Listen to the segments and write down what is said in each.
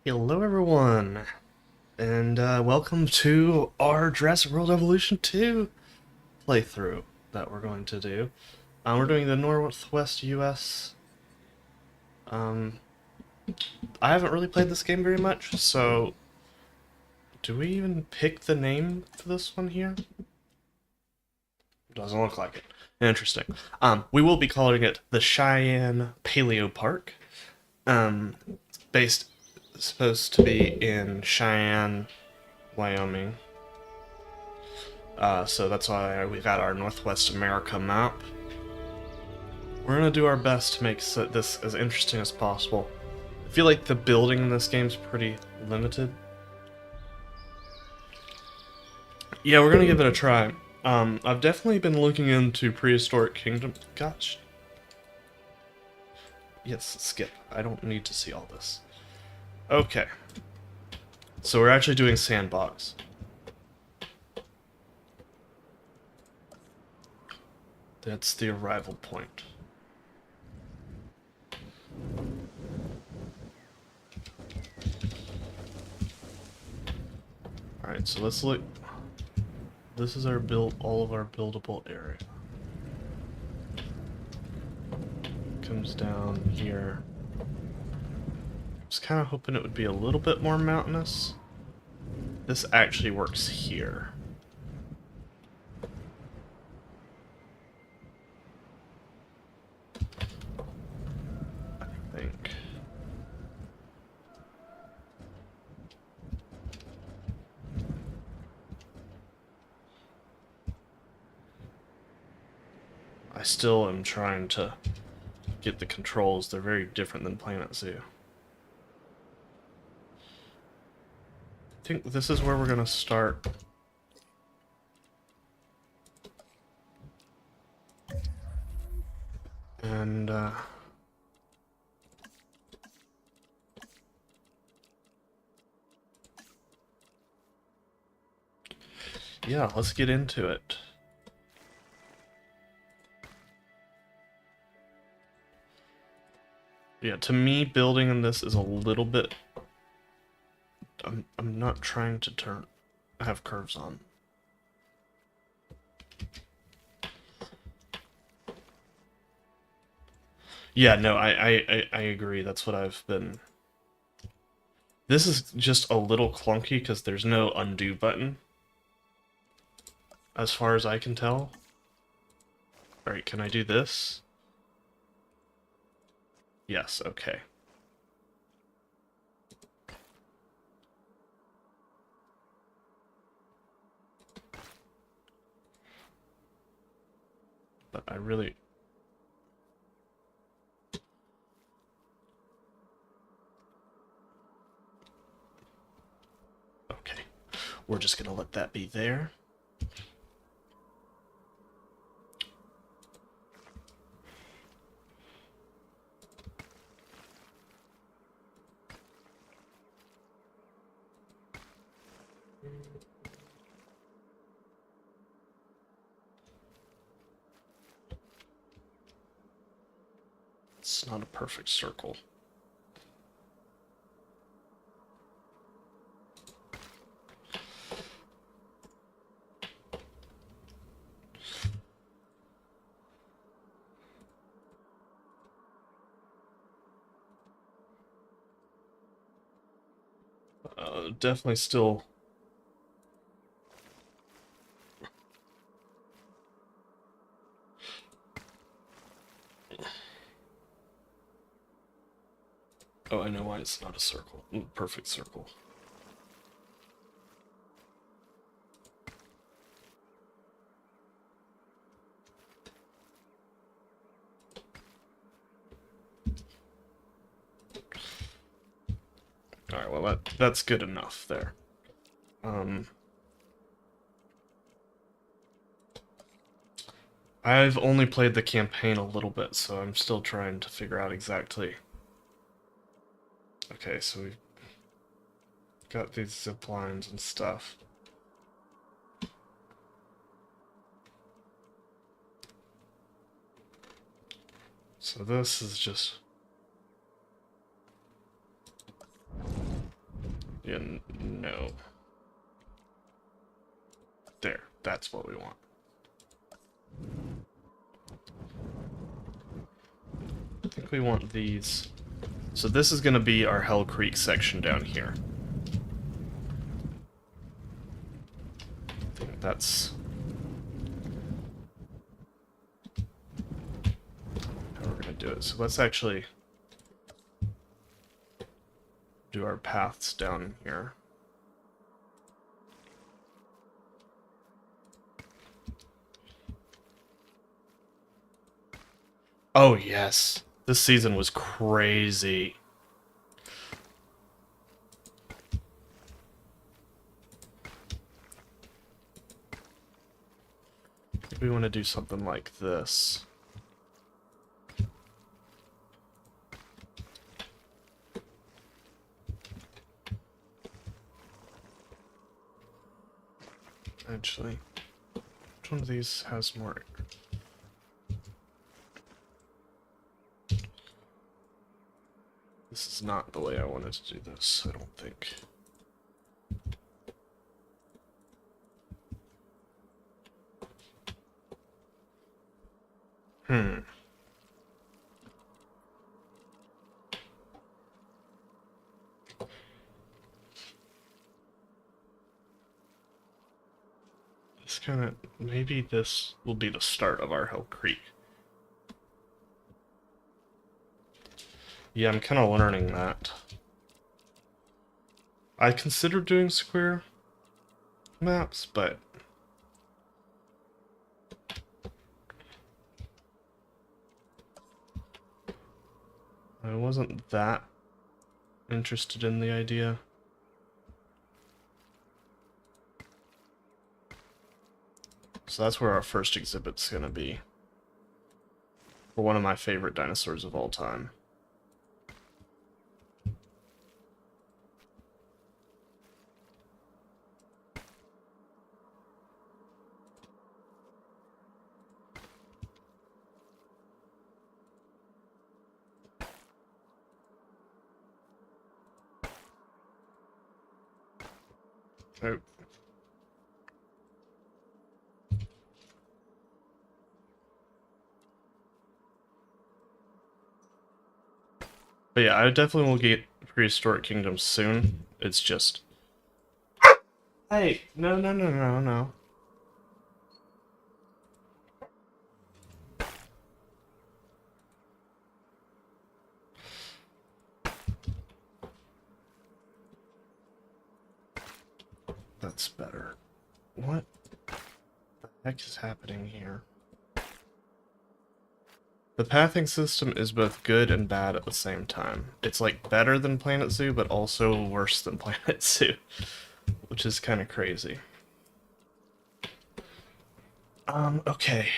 Hello everyone, and welcome to our Jurassic World Evolution 2 playthrough that we're going to do. We're doing the Northwest US. Um, I haven't really played this game very much, so do we even pick the name for this one here? Doesn't look like it. Interesting. We will be calling it the Cheyenne Paleo Park. It's based, supposed to be in Cheyenne, Wyoming. So that's why we got our Northwest America map. We're gonna do our best to make this as interesting as possible. I feel like the building in this game's pretty limited. Yeah, we're gonna give it a try. I've definitely been looking into Prehistoric Kingdom. Gosh. Yes, skip. I don't need to see all this. Okay. So we're actually doing sandbox. That's the arrival point. Alright, so let's look. This is our all of our buildable area. Comes down here. I was kind of hoping it would be a little bit more mountainous. This actually works here. I think. I still am trying to get the controls. They're very different than Planet Zoo. I think this is where we're gonna start. And yeah, let's get into it. Yeah, to me, building in this is a little bit. I'm not trying to have curves on. Yeah, no, I agree. That's what I've been. This is just a little clunky because there's no undo button, as far as I can tell. Alright, can I do this? Yes, okay. But I really... Okay. We're just gonna let that be there. It's not a perfect circle. Definitely still... Oh, I know why it's not a circle. Perfect circle. Alright, well that's good enough there. I've only played the campaign a little bit, so I'm still trying to figure out exactly. Okay, so we've got these zip lines and stuff. So this is just... Yeah, no. There, that's what we want. I think we want these. So this is going to be our Hell Creek section down here. I think that's how we're going to do it. So let's actually do our paths down here. Oh yes, this season was crazy. We want to do something like this. Actually, which one of these has more? This is not the way I wanted to do this, I don't think. This kind of, maybe this will be the start of our Hell Creek. Yeah, I'm kind of learning that. I considered doing square maps, but I wasn't that interested in the idea. So that's where our first exhibit's gonna be. For one of my favorite dinosaurs of all time. Oh. But yeah, I definitely will get Prehistoric Kingdoms soon. It's just... Hey, no. That's better. What the heck is happening here? The pathing system is both good and bad at the same time. It's like better than Planet Zoo, but also worse than Planet Zoo, which is kind of crazy. Okay.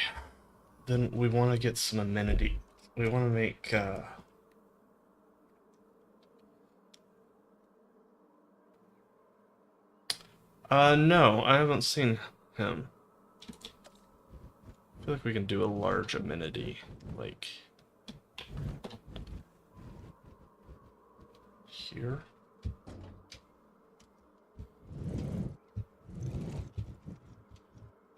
Then we want to get some amenity. We want to make, no, I haven't seen him. I feel like we can do a large amenity, like... here?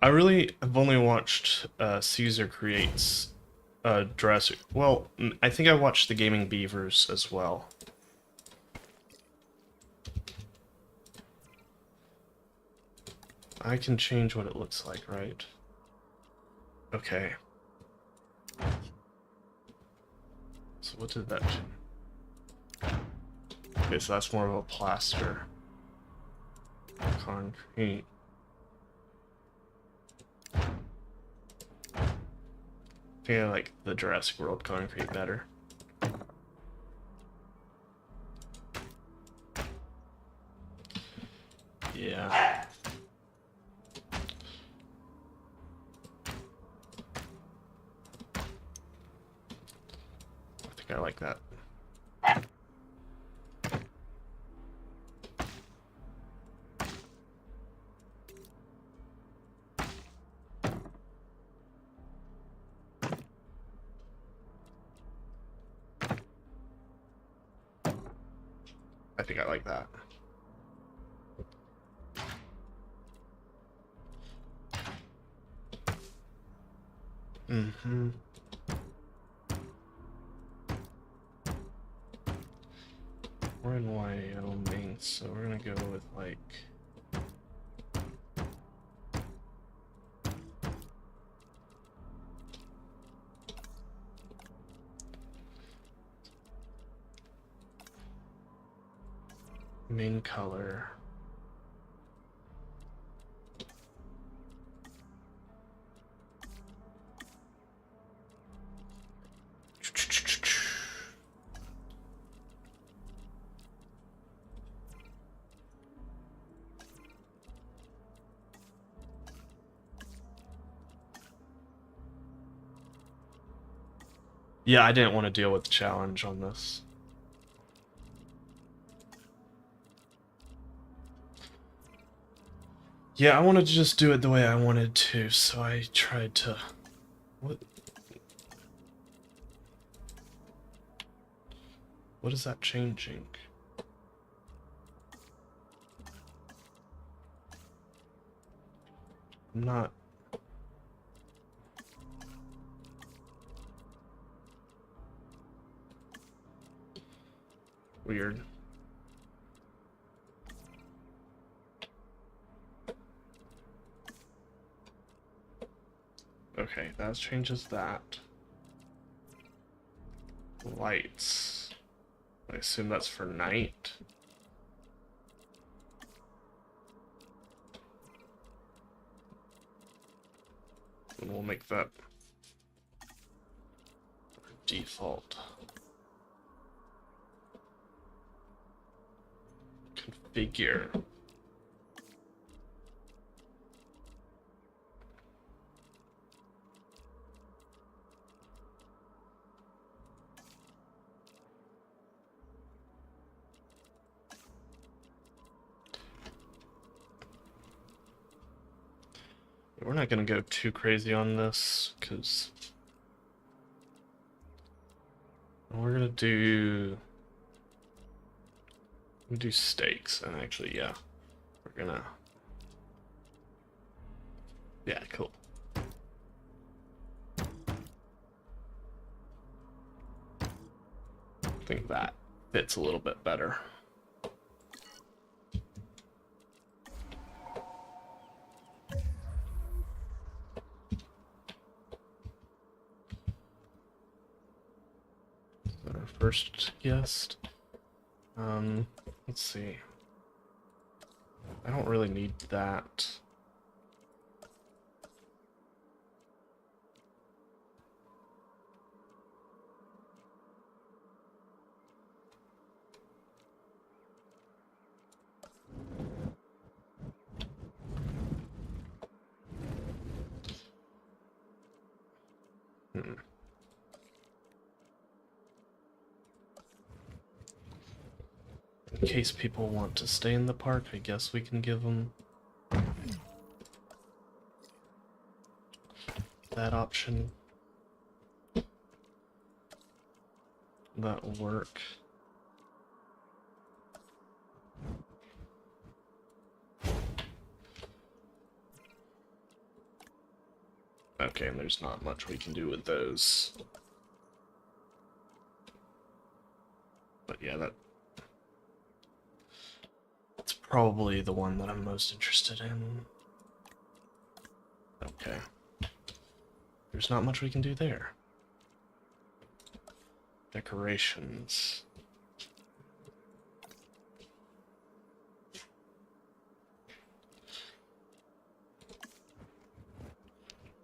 I really have only watched Caesar Creates Jurassic. Well, I think I watched the Gaming Beavers as well. I can change what it looks like, right? Okay. So what did that do? Okay, so that's more of a plaster. Concrete. I think I like the Jurassic World concrete better. Yeah. I think I like that. I think I like that. Mm-hmm. We're in Wyoming, so we're gonna go with like main color. Yeah, I didn't want to deal with the challenge on this. Yeah, I wanted to just do it the way I wanted to, so I tried to... What? What is that changing? I'm not... Weird. Okay, that changes that. Lights. I assume that's for night. And we'll make that default. Configure. We're not gonna go too crazy on this, because we're gonna do stakes, and actually, yeah, we're gonna, yeah, cool. I think that fits a little bit better. Our first guest. Let's see. I don't really need that. In case people want to stay in the park, I guess we can give them that option. That'll work. Okay, and there's not much we can do with those. But yeah, that's probably the one that I'm most interested in. Okay. There's not much we can do there. Decorations.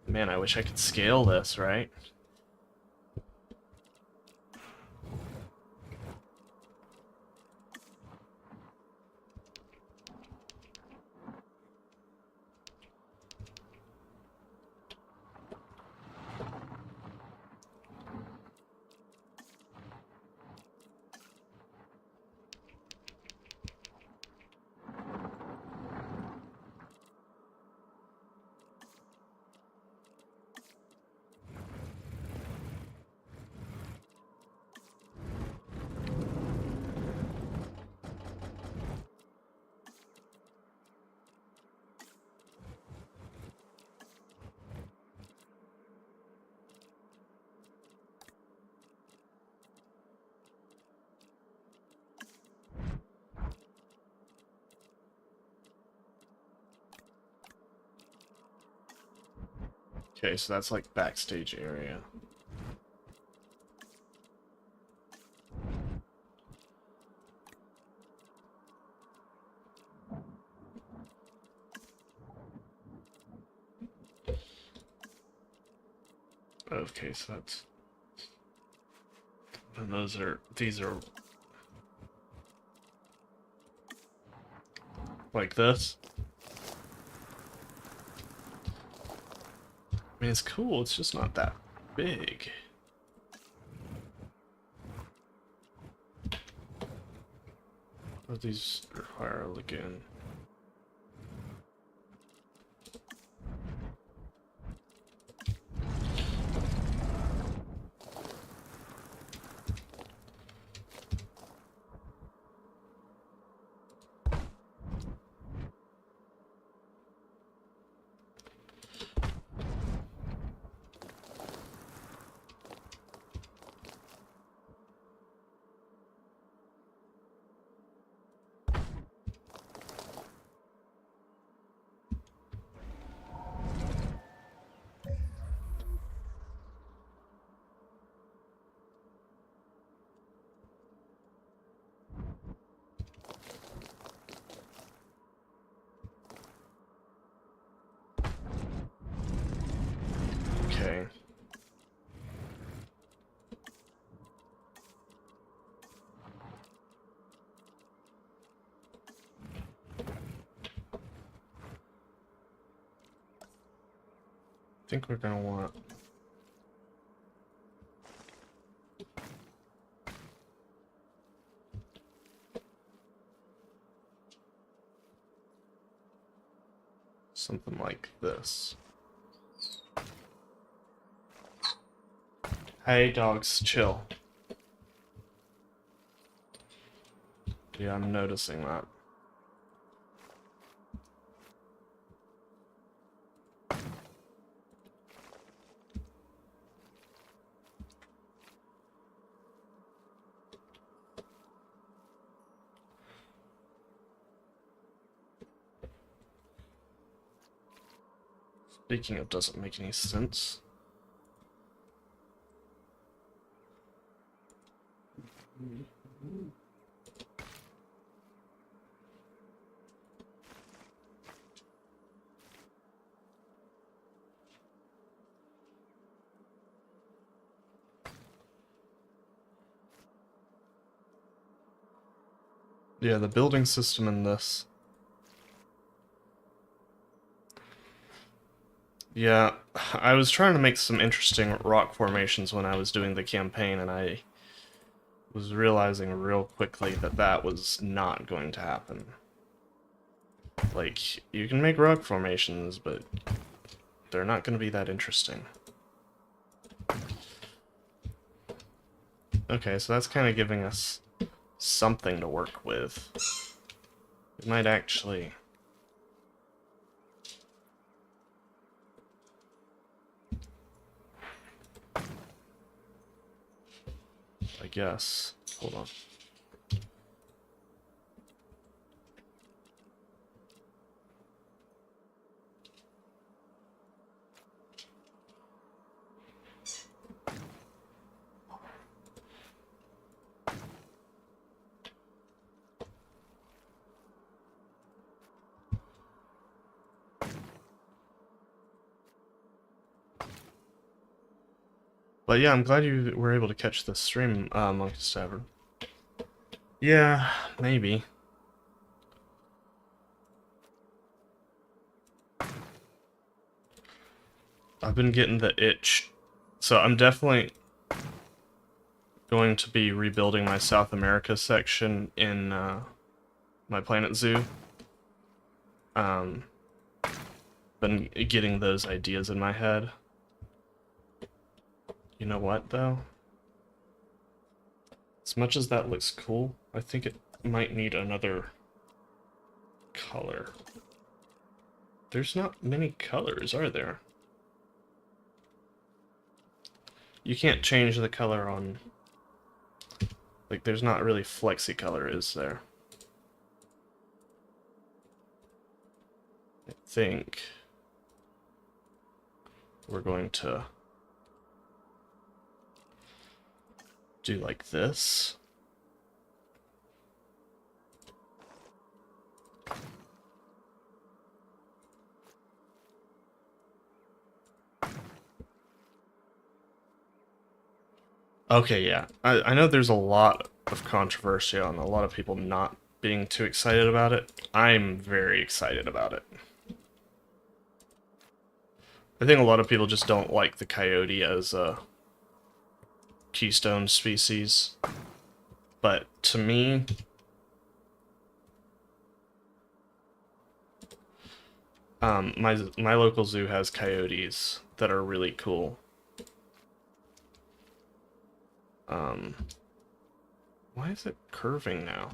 Man, I wish I could scale this, right? Okay, so that's like backstage area. Okay, so that's... And these are... like this. I mean, it's cool, it's just not that big. What do these require again? Okay. I think we're gonna want... something like this. Hey dogs, chill. Yeah, I'm noticing that. Speaking of doesn't make any sense. Yeah, the building system in this. Yeah, I was trying to make some interesting rock formations when I was doing the campaign, and I was realizing real quickly that that was not going to happen. Like, you can make rock formations, but they're not going to be that interesting. Okay, so that's kind of giving us something to work with. We might actually... I guess. Hold on. But yeah, I'm glad you were able to catch the stream, Monkey's Tavern. Yeah, maybe. I've been getting the itch. So I'm definitely going to be rebuilding my South America section in my Planet Zoo. Been getting those ideas in my head. You know what, though? As much as that looks cool, I think it might need another color. There's not many colors, are there? You can't change the color on... Like, there's not really flexi color, is there? I think... we're going to do like this. Okay, yeah. I know there's a lot of controversy on a lot of people not being too excited about it. I'm very excited about it. I think a lot of people just don't like the coyote as a keystone species. But to me, my local zoo has coyotes that are really cool. Why is it curving now?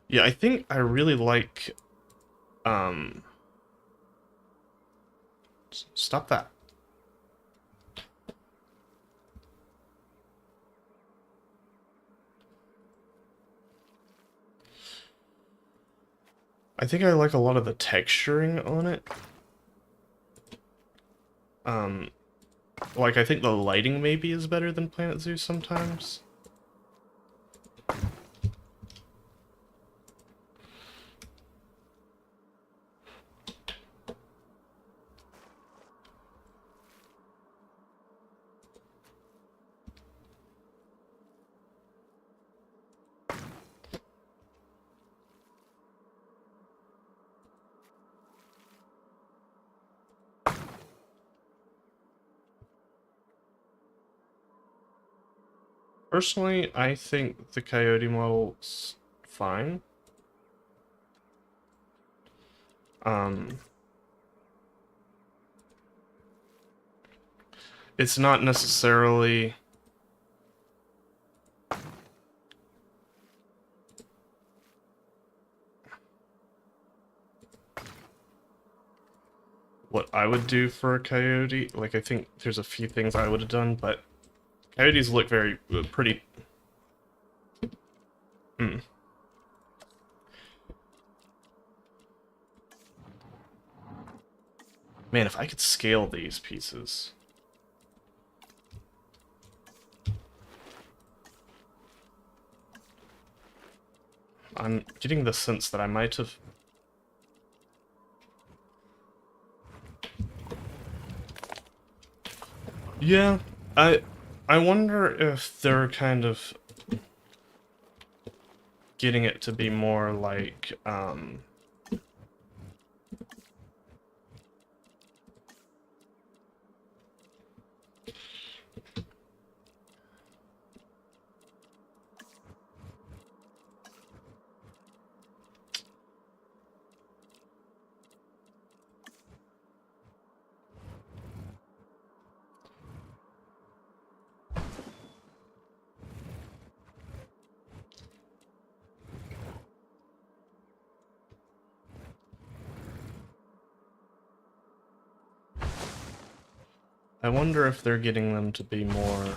Yeah, I think I really like, stop that. I think I like a lot of the texturing on it. Like, I think the lighting maybe is better than Planet Zoo sometimes. Personally, I think the coyote model's fine. It's not necessarily what I would do for a coyote. Like, I think there's a few things I would have done, but coyotes look very pretty. Man, if I could scale these pieces. I'm getting the sense that I might have... Yeah, I wonder if they're kind of getting it to be more like, I wonder if they're getting them to be more,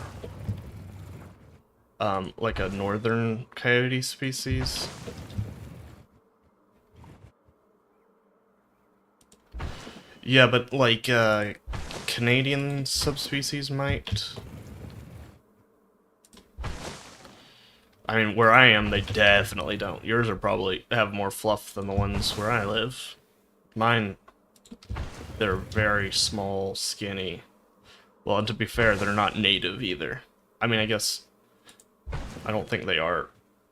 like a northern coyote species. Yeah, but like, Canadian subspecies might. I mean, where I am, they definitely don't. Yours are probably have more fluff than the ones where I live. Mine, they're very small, skinny. Well, and to be fair, they're not native either. I mean, I guess I don't think they are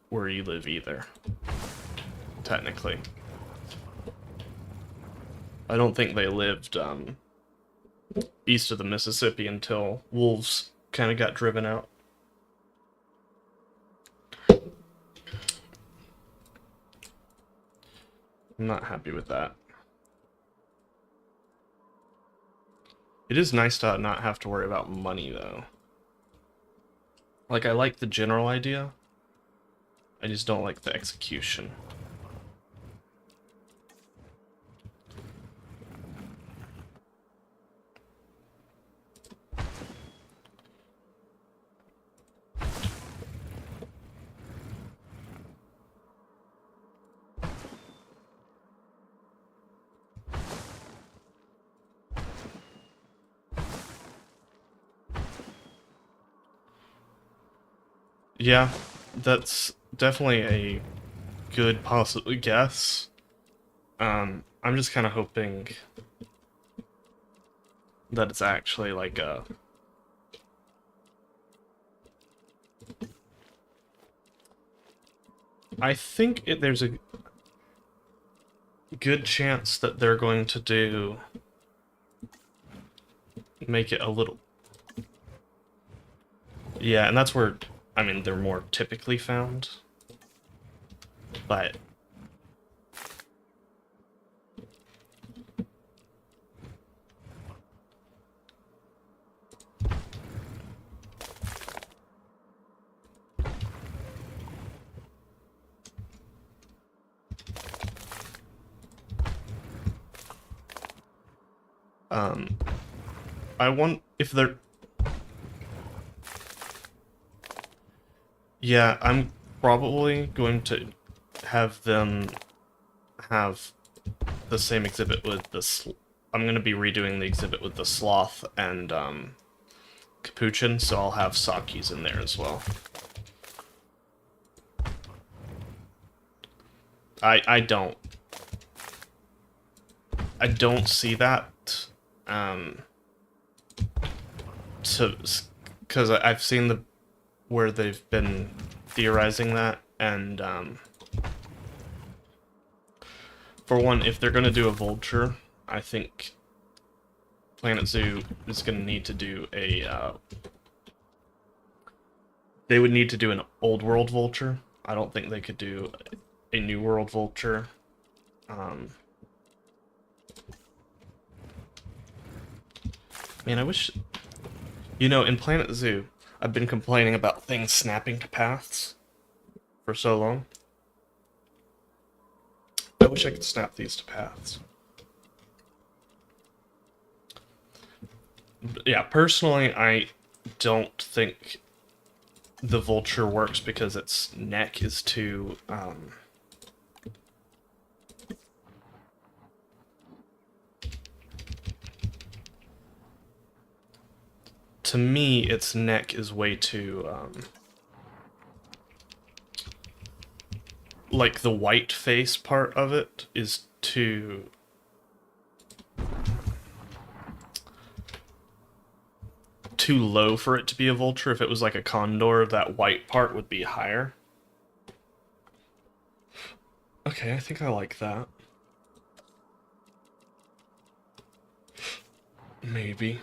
where you live either, technically. I don't think they lived east of the Mississippi until wolves kind of got driven out. I'm not happy with that. It is nice to not have to worry about money, though. Like, I like the general idea. I just don't like the execution. Yeah, that's definitely a good possible guess. I'm just kind of hoping that it's actually like a... I think there's a good chance that they're going to make it a little... Yeah, and that's where, I mean, they're more typically found. But... I want if they're... Yeah, I'm probably going to have them have the same exhibit with the... I'm going to be redoing the exhibit with the sloth and capuchin, so I'll have Sakis in there as well. I don't see that because I've seen where they've been theorizing that, and for one, if they're gonna do a vulture, I think Planet Zoo is gonna need to do a they would need to do an old world vulture. I don't think they could do a new world vulture. Man, I wish... You know, in Planet Zoo, I've been complaining about things snapping to paths for so long. I wish I could snap these to paths. But yeah, personally, I don't think the vulture works because its neck is too... to me, its neck is way too, like, the white face part of it is too... too low for it to be a vulture. If it was like a condor, that white part would be higher. Okay, I think I like that. Maybe.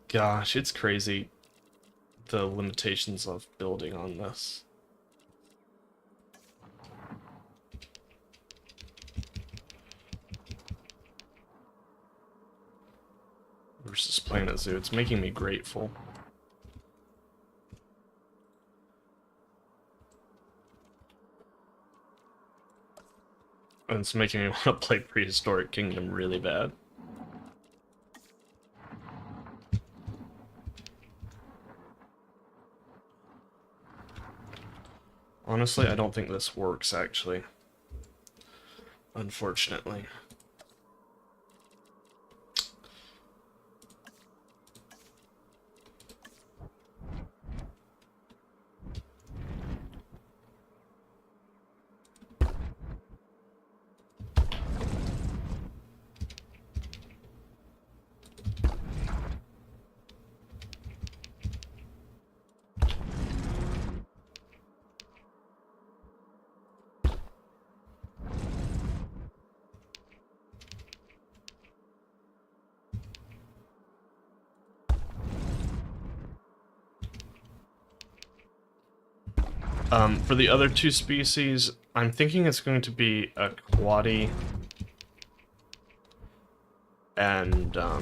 Gosh, it's crazy, the limitations of building on this. Versus Planet Zoo, it's making me grateful. And it's making me want to play Prehistoric Kingdom really bad. Honestly, I don't think this works, actually. Unfortunately. For the other two species, I'm thinking it's going to be a quaddy and I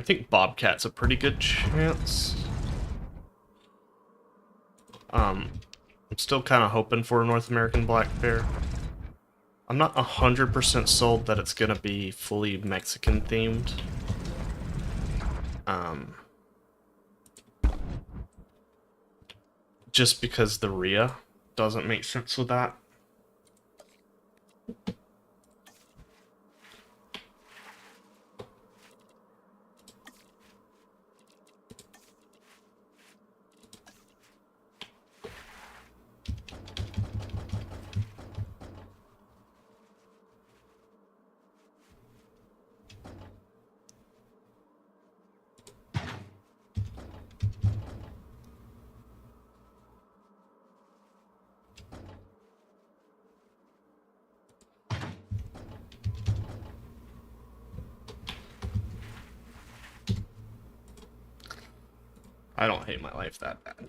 think bobcat's a pretty good chance. I'm still kind of hoping for a North American black bear. I'm not 100% sold that it's gonna be fully Mexican themed. just because the RIA doesn't make sense with that. I don't hate my life that bad.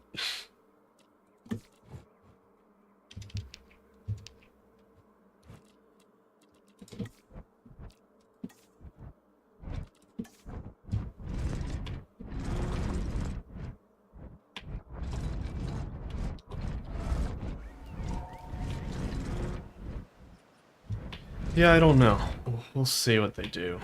Yeah, I don't know. We'll see what they do.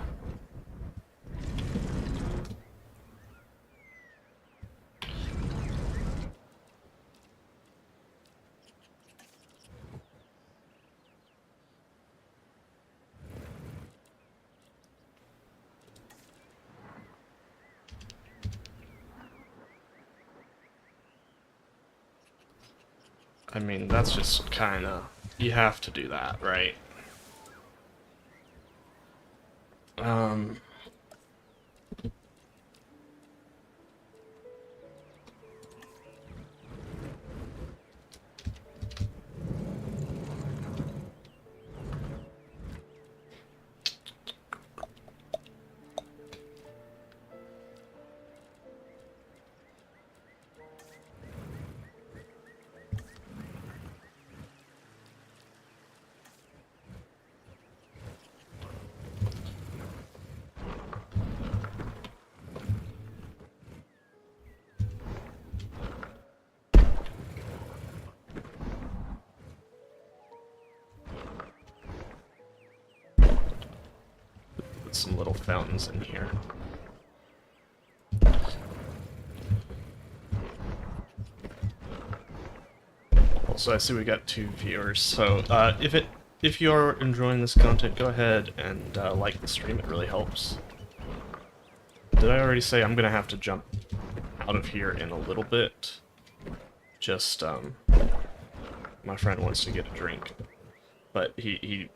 I mean, that's just kinda... You have to do that, right? Put some little fountains in here. Also, I see we got 2 viewers, so if you're enjoying this content, go ahead and like the stream. It really helps. Did I already say I'm gonna have to jump out of here in a little bit? Just my friend wants to get a drink, but he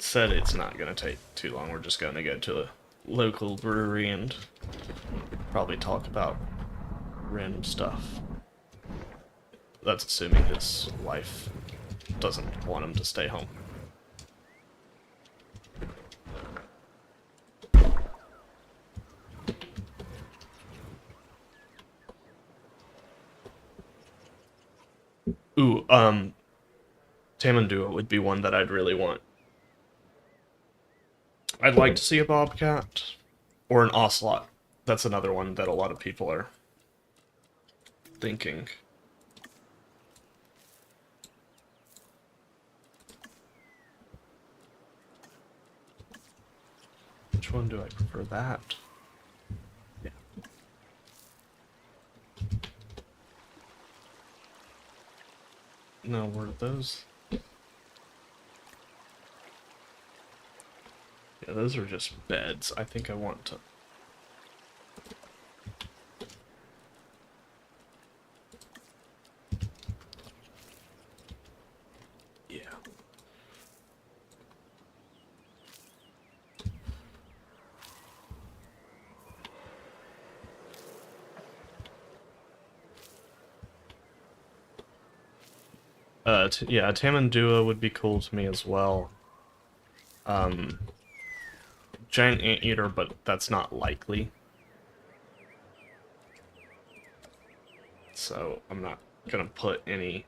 said it's not gonna take too long. We're just gonna go to a local brewery and probably talk about random stuff. That's assuming his wife doesn't want him to stay home. Ooh, Tamandua would be one that I'd really want. I'd like to see a bobcat or an ocelot. That's another one that a lot of people are thinking. Which one do I prefer? That? Yeah. No, were those? Yeah, those are just beds. I think I want to... Yeah. Yeah, Tamandua would be cool to me as well. Giant anteater, but that's not likely. So I'm not gonna put any...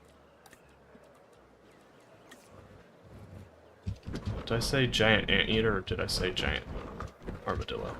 Did I say giant anteater or did I say giant armadillo?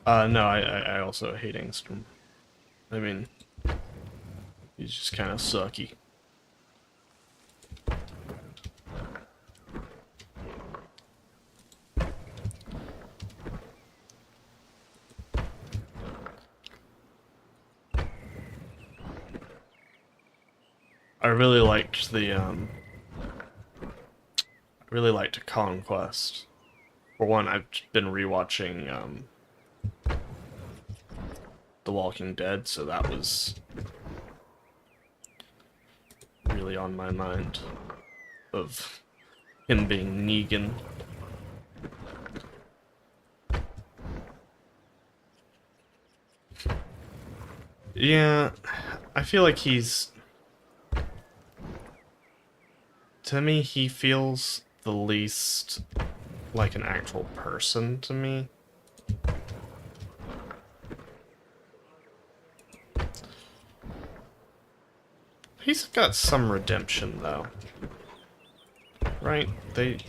No, I also hate Angstrom. I mean, he's just kind of sucky. I really liked the I really liked Conquest. For one, I've been rewatching The Walking Dead, so that was really on my mind of him being Negan. Yeah, I feel like he's... To me, he feels the least like an actual person to me. He's got some redemption, though. Right? Trying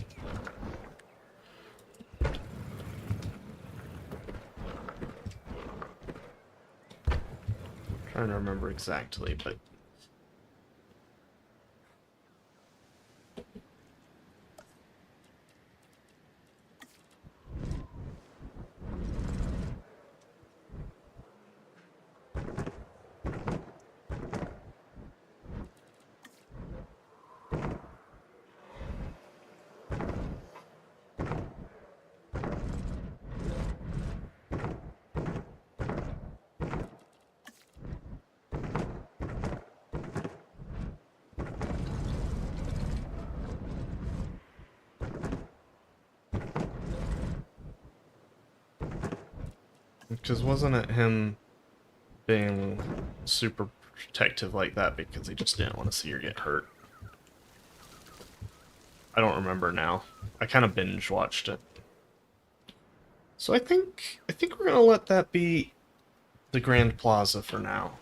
to remember exactly, but... Because wasn't it him being super protective like that because he just didn't want to see her get hurt? I don't remember now. I kind of binge watched it. So I think we're gonna let that be the Grand Plaza for now.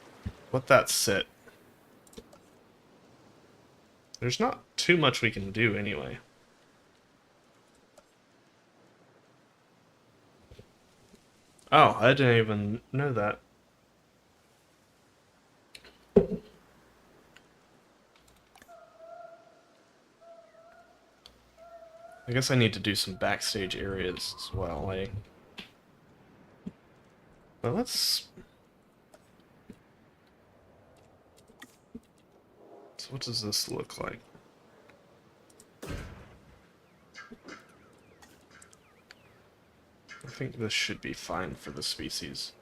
Let that sit. There's not too much we can do anyway. Oh, I didn't even know that. I guess I need to do some backstage areas as well, eh? But let's... So what does this look like? I think this should be fine for the species.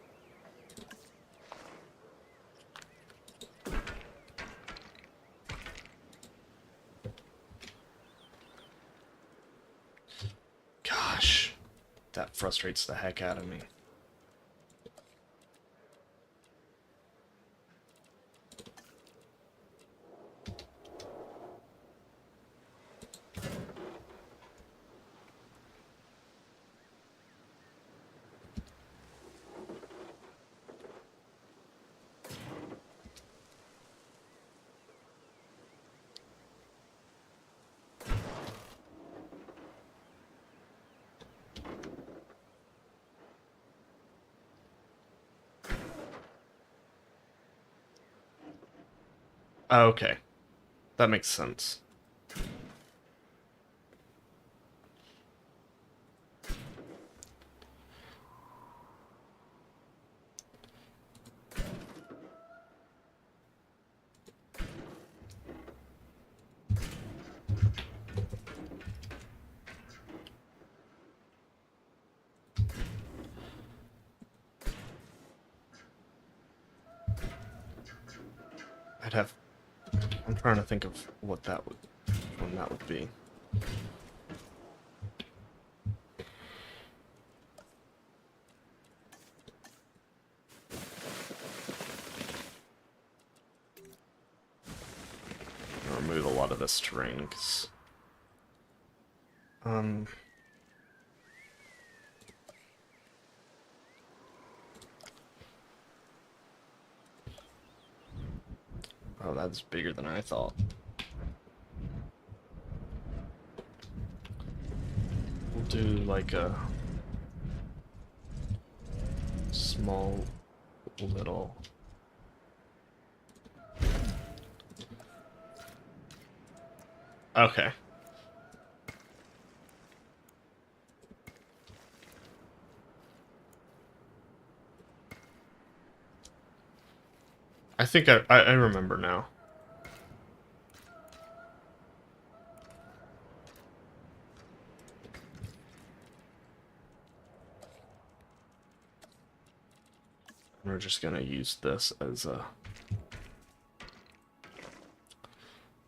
Gosh, that frustrates the heck out of me. Okay, that makes sense. I'd have... I'm trying to think of what that would... when that would be. I'll remove a lot of this terrain, because... Oh, that's bigger than I thought. We'll do like a... Small, little. Okay. I think I remember now. We're just gonna use this as a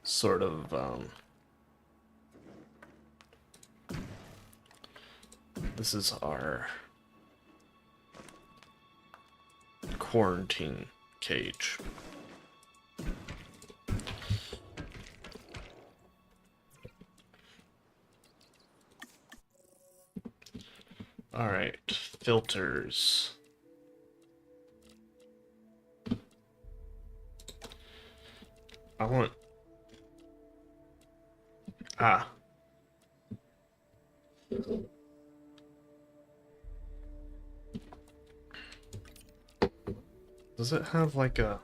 sort of this is our quarantine cage. Alright, filters. I want... Ah. Does it have like a...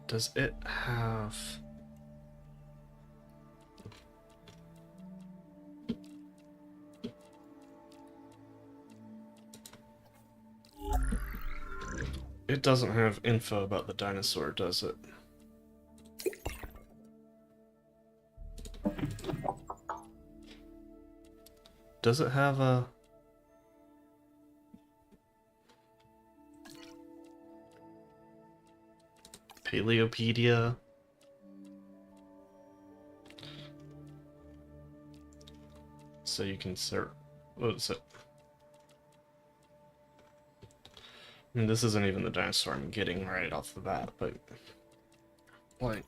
Does it have... It doesn't have info about the dinosaur, does it? Does it have a... Paleopedia? So you can search... What is it? I mean, this isn't even the dinosaur I'm getting right off the bat, but... Like...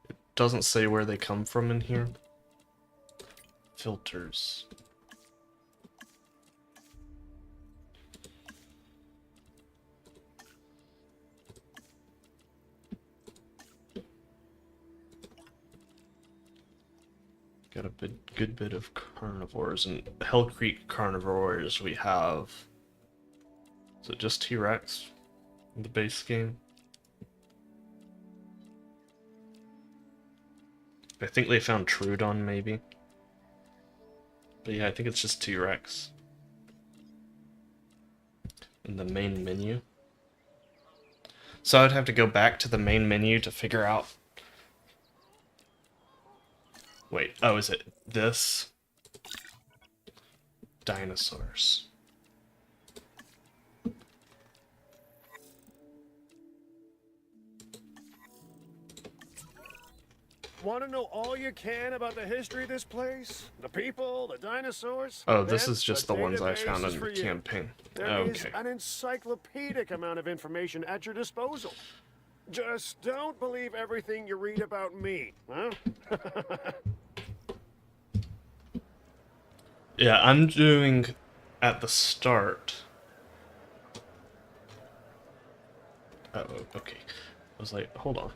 It doesn't say where they come from in here. Filters. Got a good bit of carnivores, and Hell Creek carnivores we have. Is it just T-Rex in the base game? I think they found Troodon, maybe. But yeah, I think it's just T-Rex. In the main menu. So I'd have to go back to the main menu to figure out... Wait, oh, is it this? Dinosaurs. Want to know all you can about the history of this place? The people, the dinosaurs? Oh, this Then is just the the ones I database found is in for the you. campaign. There is Okay. an encyclopedic amount of information at your disposal. Just don't believe everything you read about me, huh? Yeah, I'm doing at the start. Oh, okay. I was like, hold on.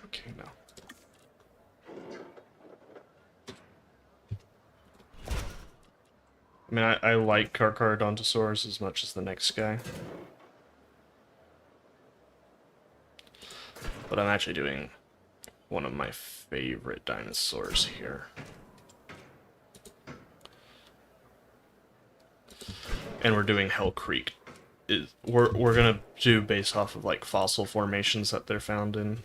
Okay, now. I mean, I like Carcharodontosaurus as much as the next guy. But I'm actually doing one of my favorite dinosaurs here. And we're doing Hell Creek. We're gonna do based off of like fossil formations that they're found in.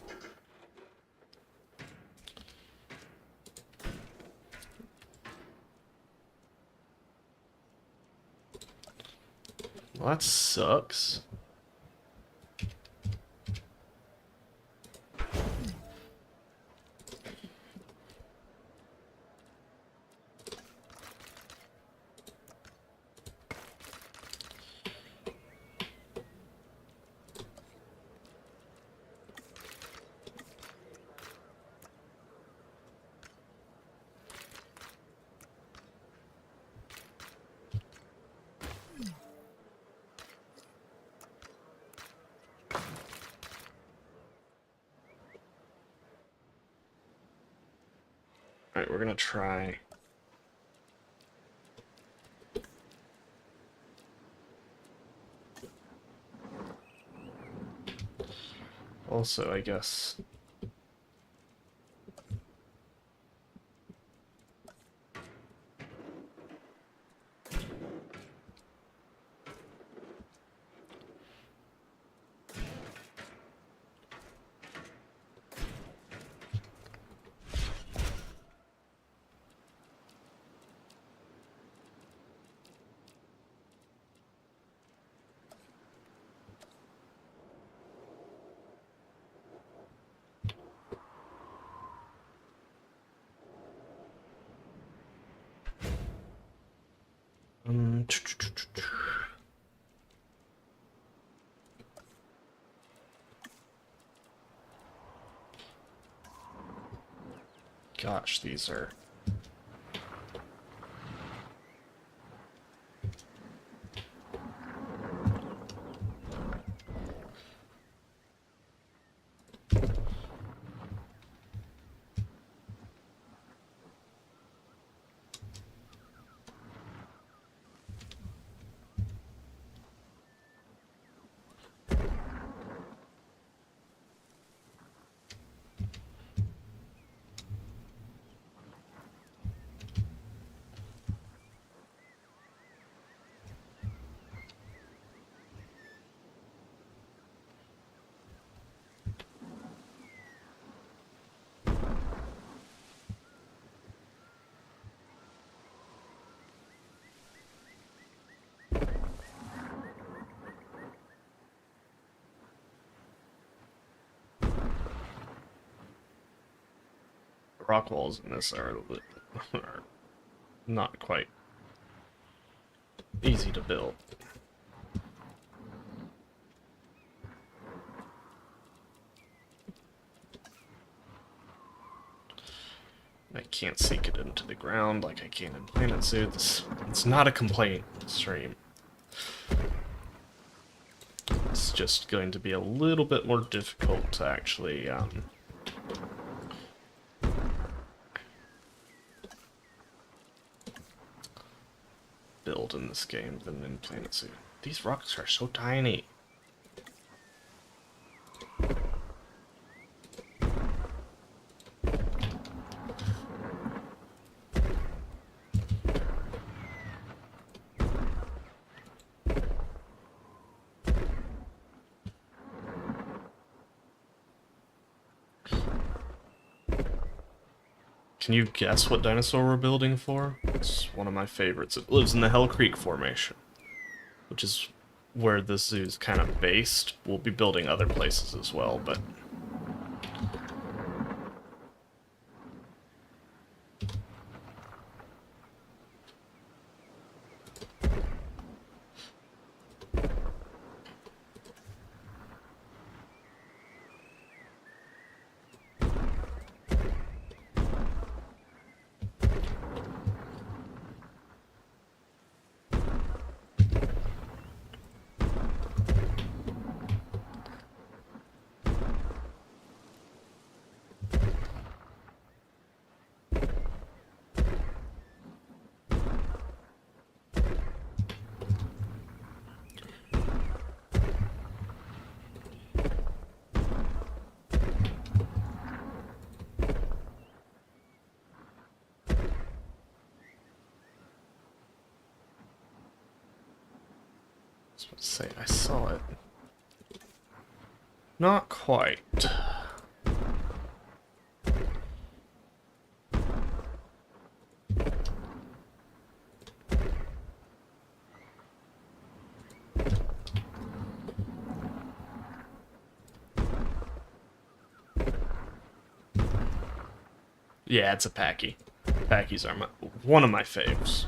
Well, that sucks. we're gonna try. Also, I guess. Um, Gosh, these are. Rock walls in this are not quite easy to build. I can't sink it into the ground like I can in Planet Zoo. It's not a complaint stream. It's just going to be a little bit more difficult to actually build in this game than in Planet Zoo. These rocks are so tiny. Can you guess what dinosaur we're building for? It's one of my favorites. It lives in the Hell Creek Formation, which is where this zoo's kind of based. We'll be building other places as well, but... I was about to say, I saw it. Not quite. Yeah, it's a Packy. Packies are one of my faves.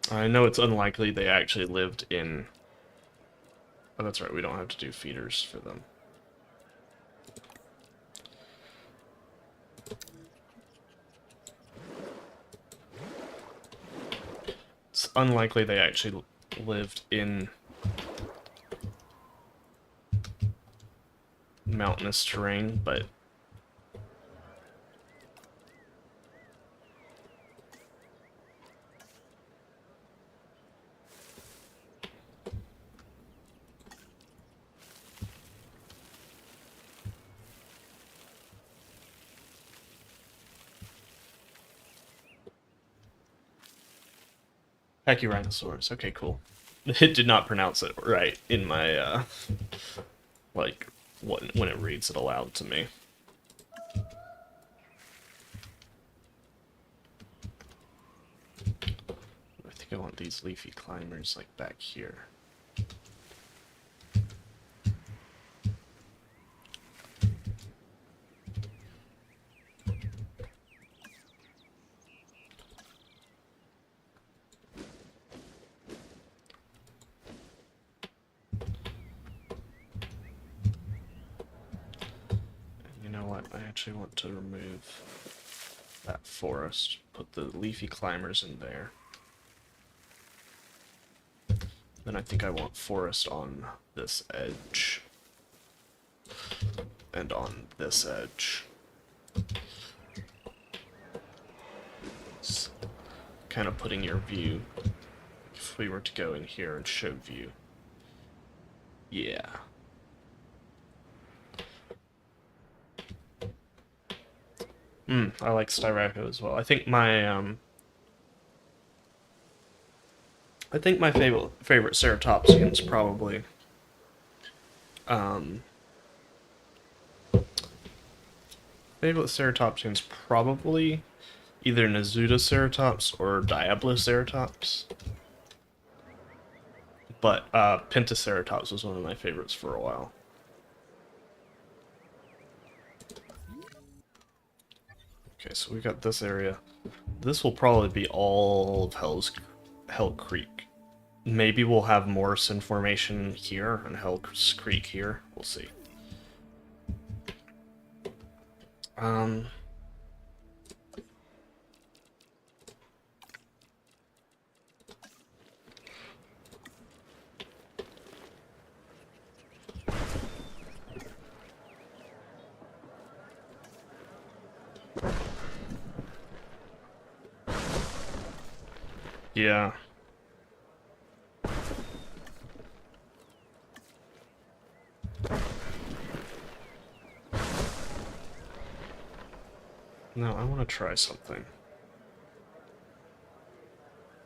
I know it's unlikely they actually lived in... Oh, that's right, we don't have to do feeders for them. unlikely they actually lived in mountainous terrain, but Pachyrhinosaurus. Okay, cool. It did not pronounce it right in my like when it reads it aloud to me. I think I want these leafy climbers like back here. You know what? I actually want to remove that forest. Put the leafy climbers in there. Then I think I want forest on this edge. And on this edge. It's kind of putting your view. If we were to go in here and show view. Yeah. I like Styraco as well. I think my favorite Ceratopsian's probably either Nazutoceratops or Diabloceratops. But Pentaceratops was one of my favorites for a while. Okay, so we got this area. This will probably be all of Hell Creek. Maybe we'll have Morrison Formation here and Hell's Creek here. We'll see. Yeah. No, I want to try something.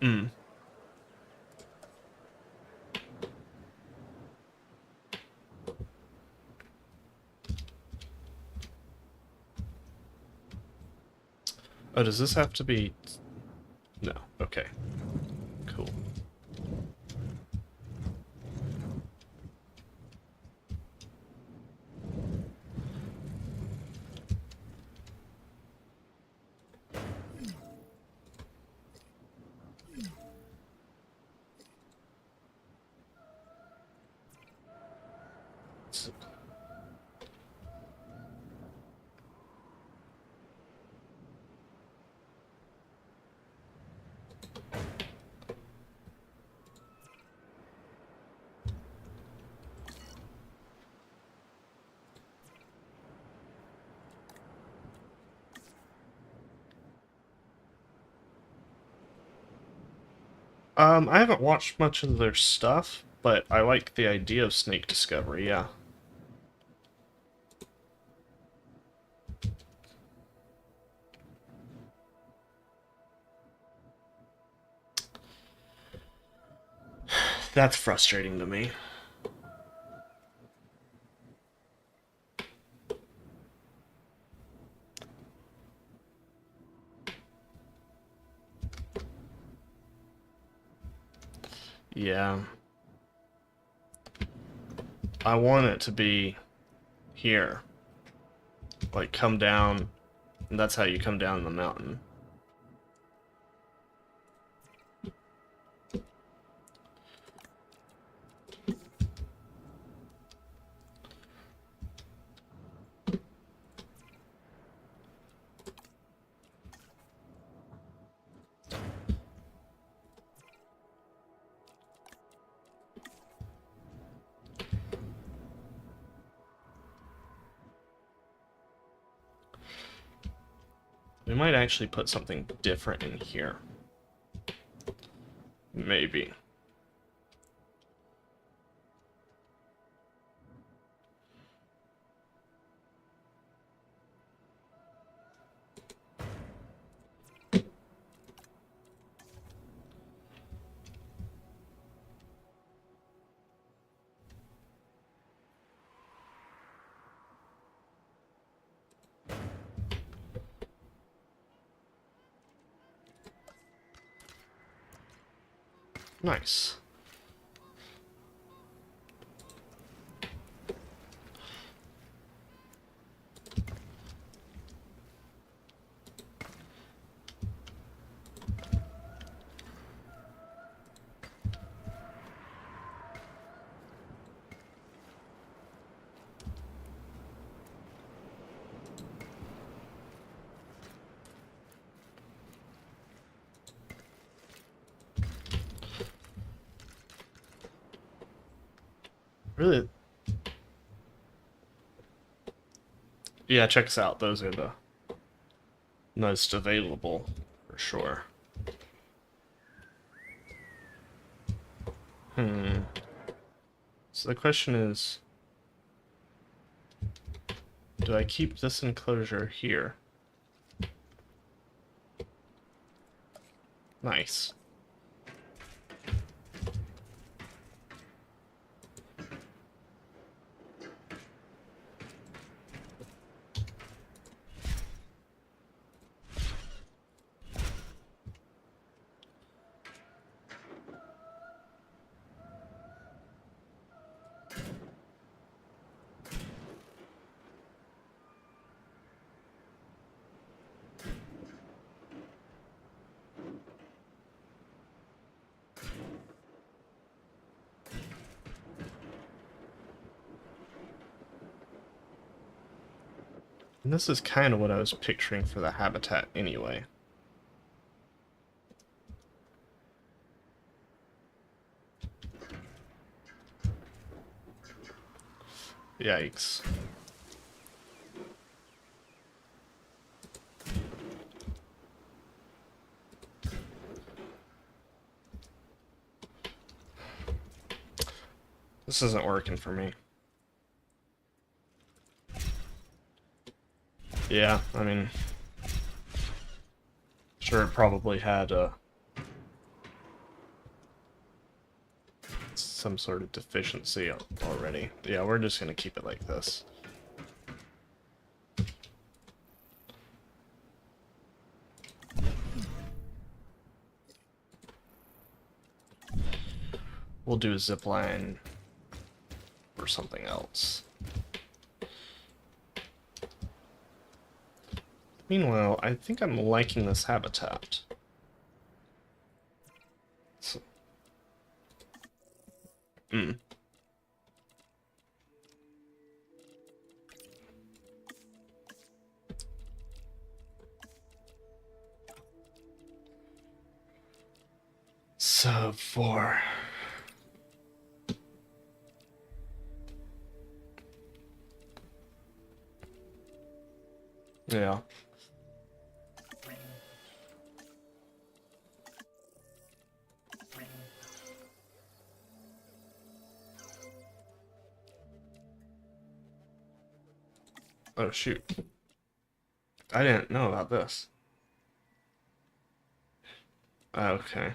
Oh, does this have to be... No, okay. Cool. I haven't watched much of their stuff, but I like the idea of snake discovery, yeah. That's frustrating to me. Yeah. I want it to be here. Like, come down, and that's how you come down the mountain. We might actually put something different in here. Maybe. Nice. Really? Yeah, check this out. Those are the most available, for sure. So the question is, do I keep this enclosure here? Nice. And this is kind of what I was picturing for the habitat anyway. Yikes. This isn't working for me. Yeah, I mean, sure it probably had some sort of deficiency already. Yeah, we're just gonna keep it like this. We'll do a zip line or something else. Meanwhile, I think I'm liking this habitat. So, So 4. Yeah. Oh shoot. I didn't know about this. Okay.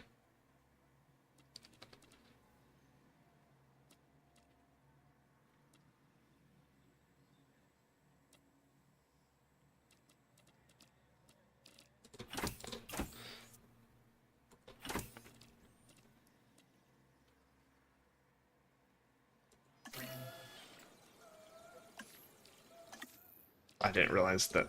I didn't realize that.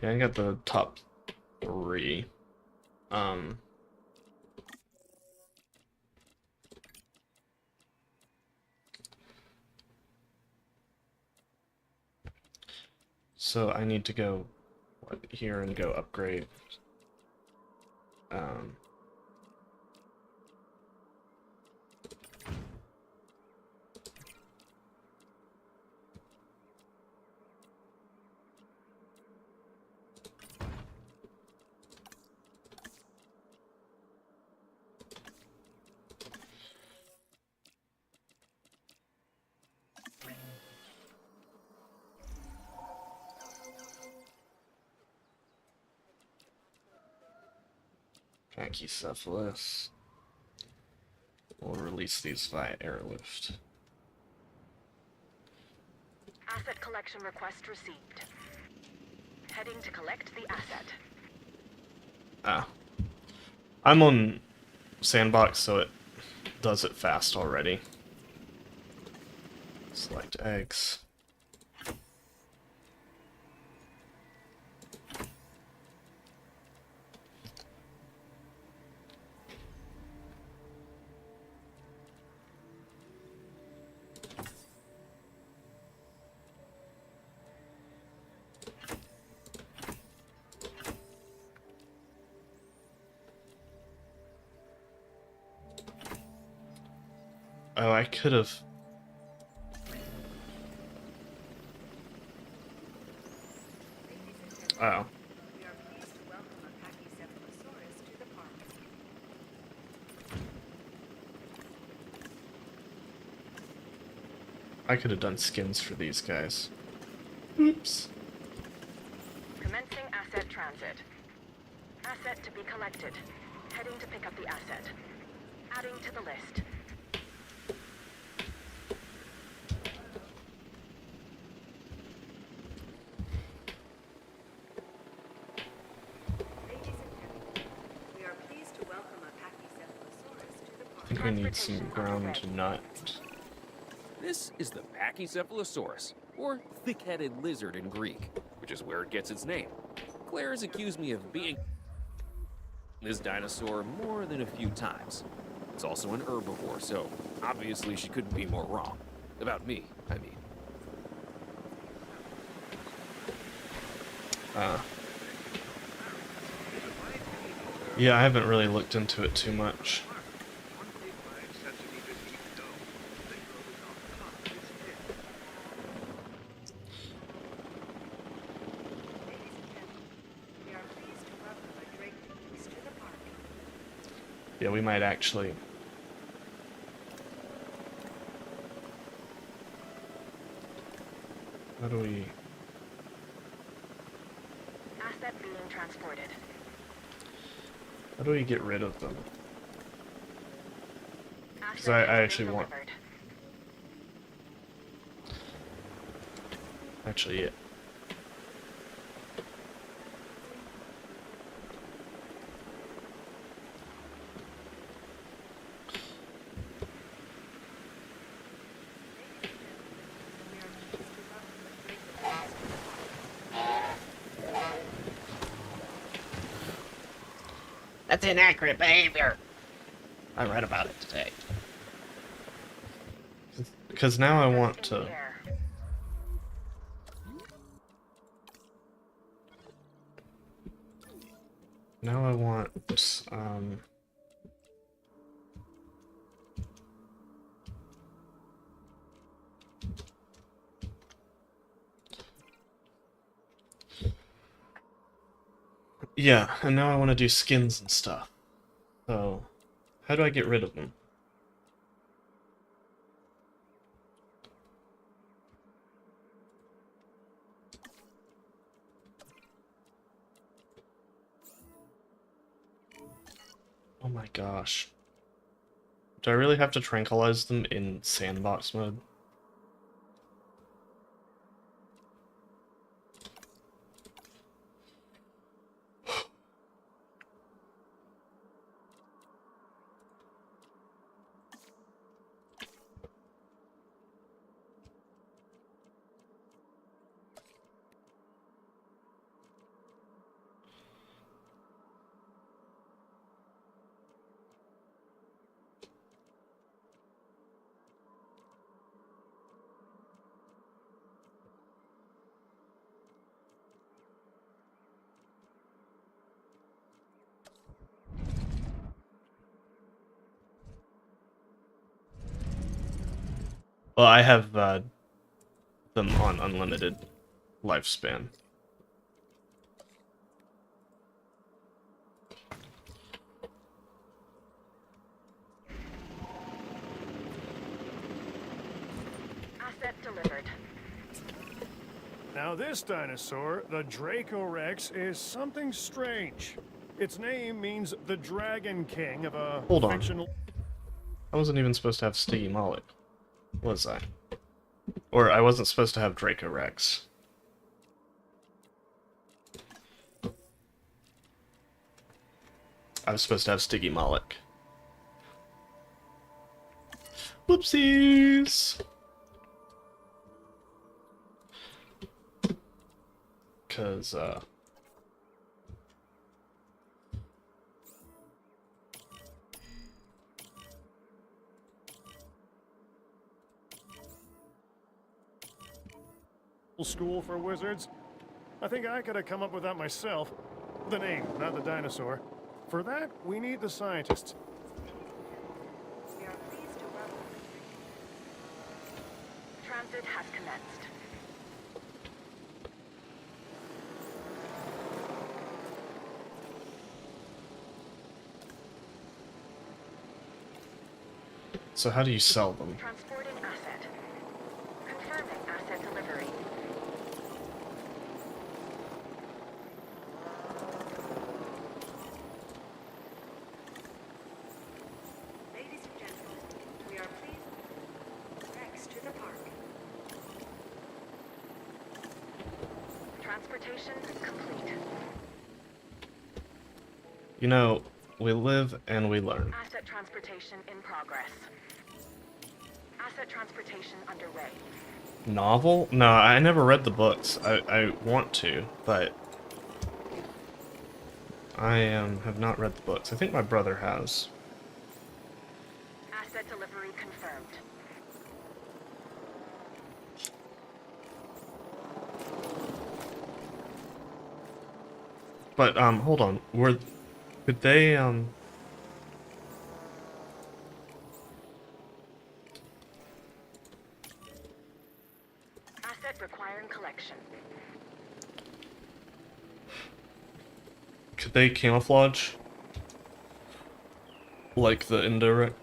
Yeah, I got the top 3. Um, So I need to go here and go upgrade. Um, Pachycephalus. We'll release these via airlift. Asset collection request received. Heading to collect the asset. Ah. I'm on sandbox, so it does it fast already. Select eggs. Oh, I could have. Oh. We are pleased to welcome a Pachycephalosaurus to the park. I could have done skins for these guys. Oops. Commencing asset transit. Asset to be collected. Heading to pick up the asset. Adding to the list. Ladies and gentlemen, we are pleased to welcome a Pachycephalosaurus to the park. I think we need some ground nut. This is the Pachycephalosaurus, or thick-headed lizard in Greek, which is where it gets its name. Claire has accused me of being this dinosaur more than a few times. It's also an herbivore, so obviously she couldn't be more wrong. About me, I mean. Yeah, I haven't really looked into it too much. We are pleased to welcome a Drake to the park. Yeah, we might actually. How do we? Asset being transported. How do we get rid of them? Asset I has been actually want- delivered. Actually, yeah. That's inaccurate behavior. I read about it today. Because now I want In to. the air. Now I want. Yeah, and now I want to do skins and stuff. So, how do I get rid of them? Oh my gosh. Do I really have to tranquilize them in sandbox mode? Well, I have them on unlimited lifespan. Asset delivered. Now this dinosaur, the Dracorex, is something strange. Its name means the Dragon King of a Hold on. fictional... I wasn't even supposed to have Sticky Mullet, was I? Or I wasn't supposed to have Dracorex. I was supposed to have Sticky Mullet. Whoopsies! Cause, school for wizards. I think I could have come up with that myself. The name, not the dinosaur. For that, we need the scientists. Transit has commenced. so how do you sell them? Transporting asset. Confirming asset delivery. Ladies and gentlemen, we are pleased next to the park. Transportation complete. You know, we live and we learn. Asset transportation in progress. Asset transportation underway. Novel? No, I never read the books. I want to, but I have not read the books. I think my brother has. Asset delivery confirmed. But hold on. Could they Asset requiring collection. could they camouflage like the indirect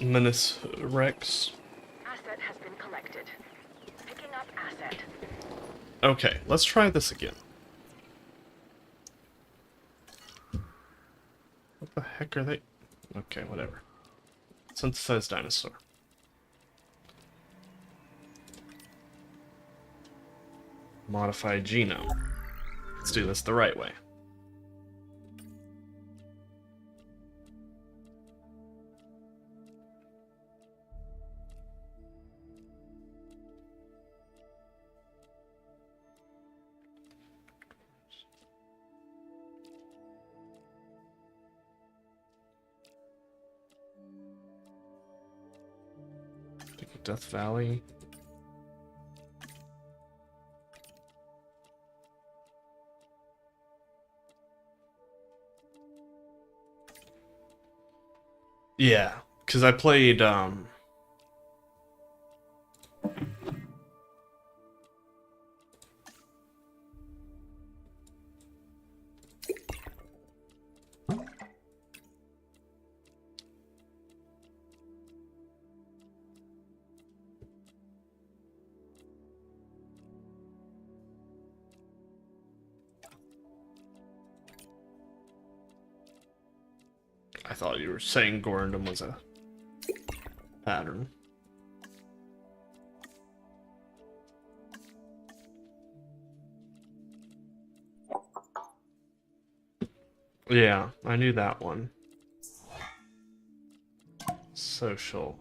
Menace Rex? Asset has been collected. Picking up asset. Okay, let's try this again. What the heck are they? Okay, whatever. Synthesized dinosaur. Modify genome. Let's do this the right way. Death Valley. Yeah, because I played, I thought you were saying Gorndom was a pattern. Yeah, I knew that one. Social.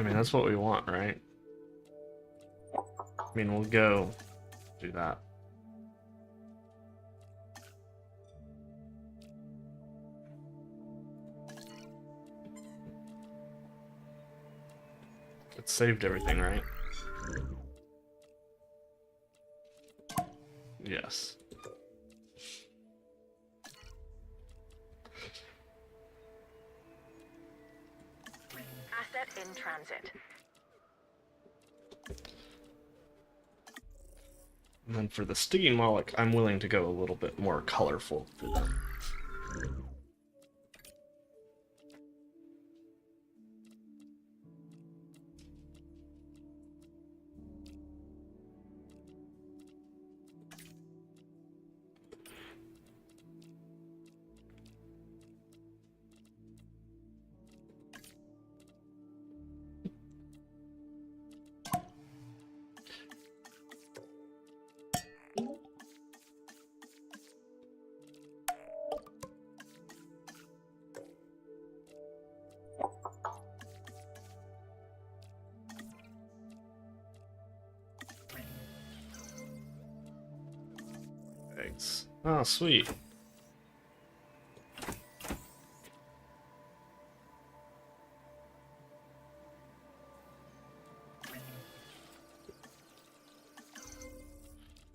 I mean, that's what we want, right? I mean, we'll go do that. It saved everything, right? Yes. Asset in transit. And then for the sticky Moloch, I'm willing to go a little bit more colorful for them. Eggs. Oh, sweet.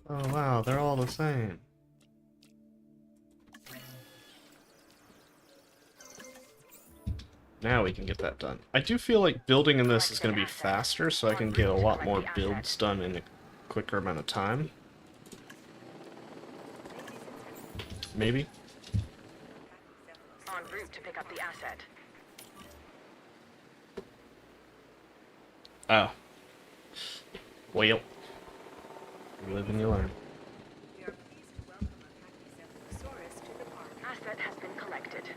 Oh wow, they're all the same. Now we can get that done. I do feel like building in this is going to be faster, so I can get a lot more builds done in a quicker amount of time. Maybe? En route to pick up the asset. Oh. Well, you live and you learn. We are pleased to welcome a Pachycephalosaurus to the park. Asset has been collected.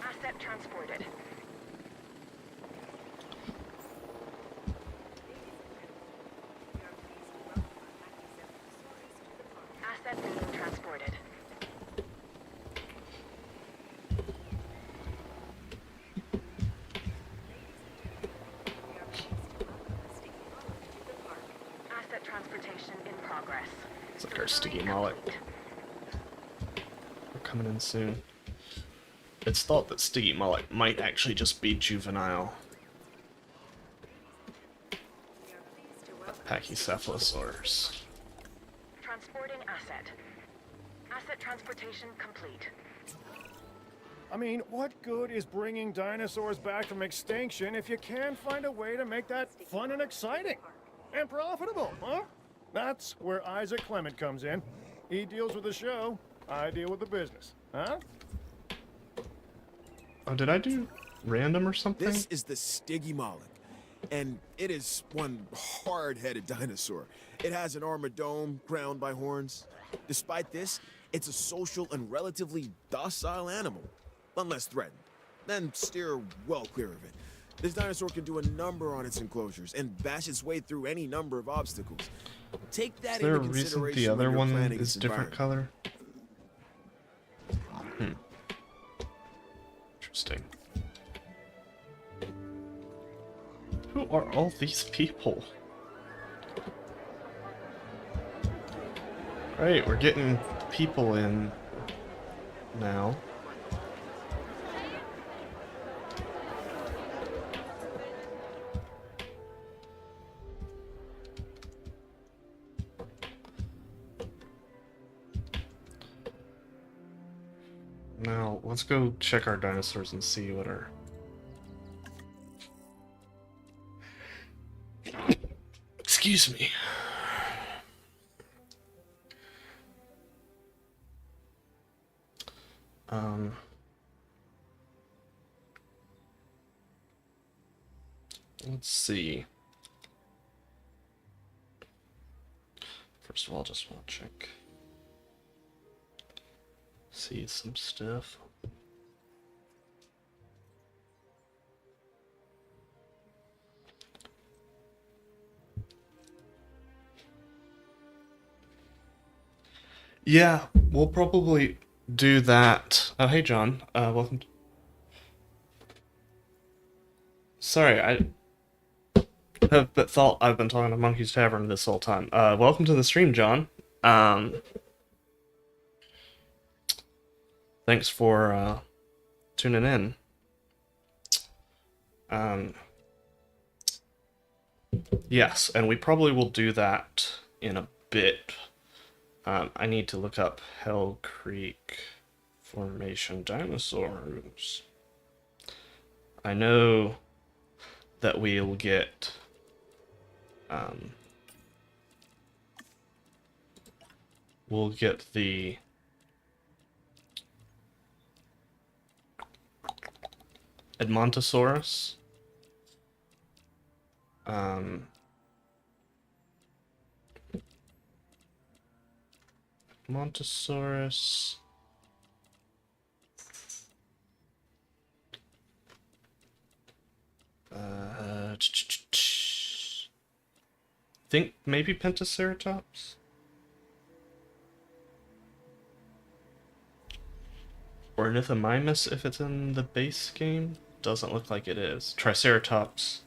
Asset transported. We are pleased to welcome a Pachycephalosaurus to the park. Asset being transported. We are pleased to welcome a sticky Moloch to the park. Asset transportation in progress. It's like our sticky Delivery mullet. complete. We're coming in soon. It's thought that sticky mullet might actually just be juvenile We are pleased to welcome Pachycephalosaurus. Transporting asset. Asset transportation complete. I mean, what good is bringing dinosaurs back from extinction if you can't find a way to make that fun and exciting? And profitable, huh? That's where Isaac Clement comes in. He deals with the show, I deal with the business, huh? Oh, did I do random or something? This is the Stygimoloch, and it is one hard-headed dinosaur. It has an armored dome crowned by horns. Despite this, it's a social and relatively docile animal, unless threatened. Then steer well clear of it. This dinosaur can do a number on its enclosures and bash its way through any number of obstacles. Take that Is there a into reason consideration the other when you're one planning is its different environment. color? Interesting. Who are all these people? Great, we're getting people in now. Now, let's go check our dinosaurs and see what are... Excuse me. Let's see. First of all, just want to check. See some stuff. Yeah, we'll probably do that. Oh, hey, John. Welcome. Sorry, I have thought I've been talking to Monkey's Tavern this whole time. Welcome to the stream, John. Thanks for tuning in. Yes, and we probably will do that in a bit. I need to look up Hell Creek Formation dinosaurs. I know that we'll get the Edmontosaurus. Edmontosaurus. Think maybe Pentaceratops? Ornithomimus if it's in the base game? Doesn't look like it is. Triceratops.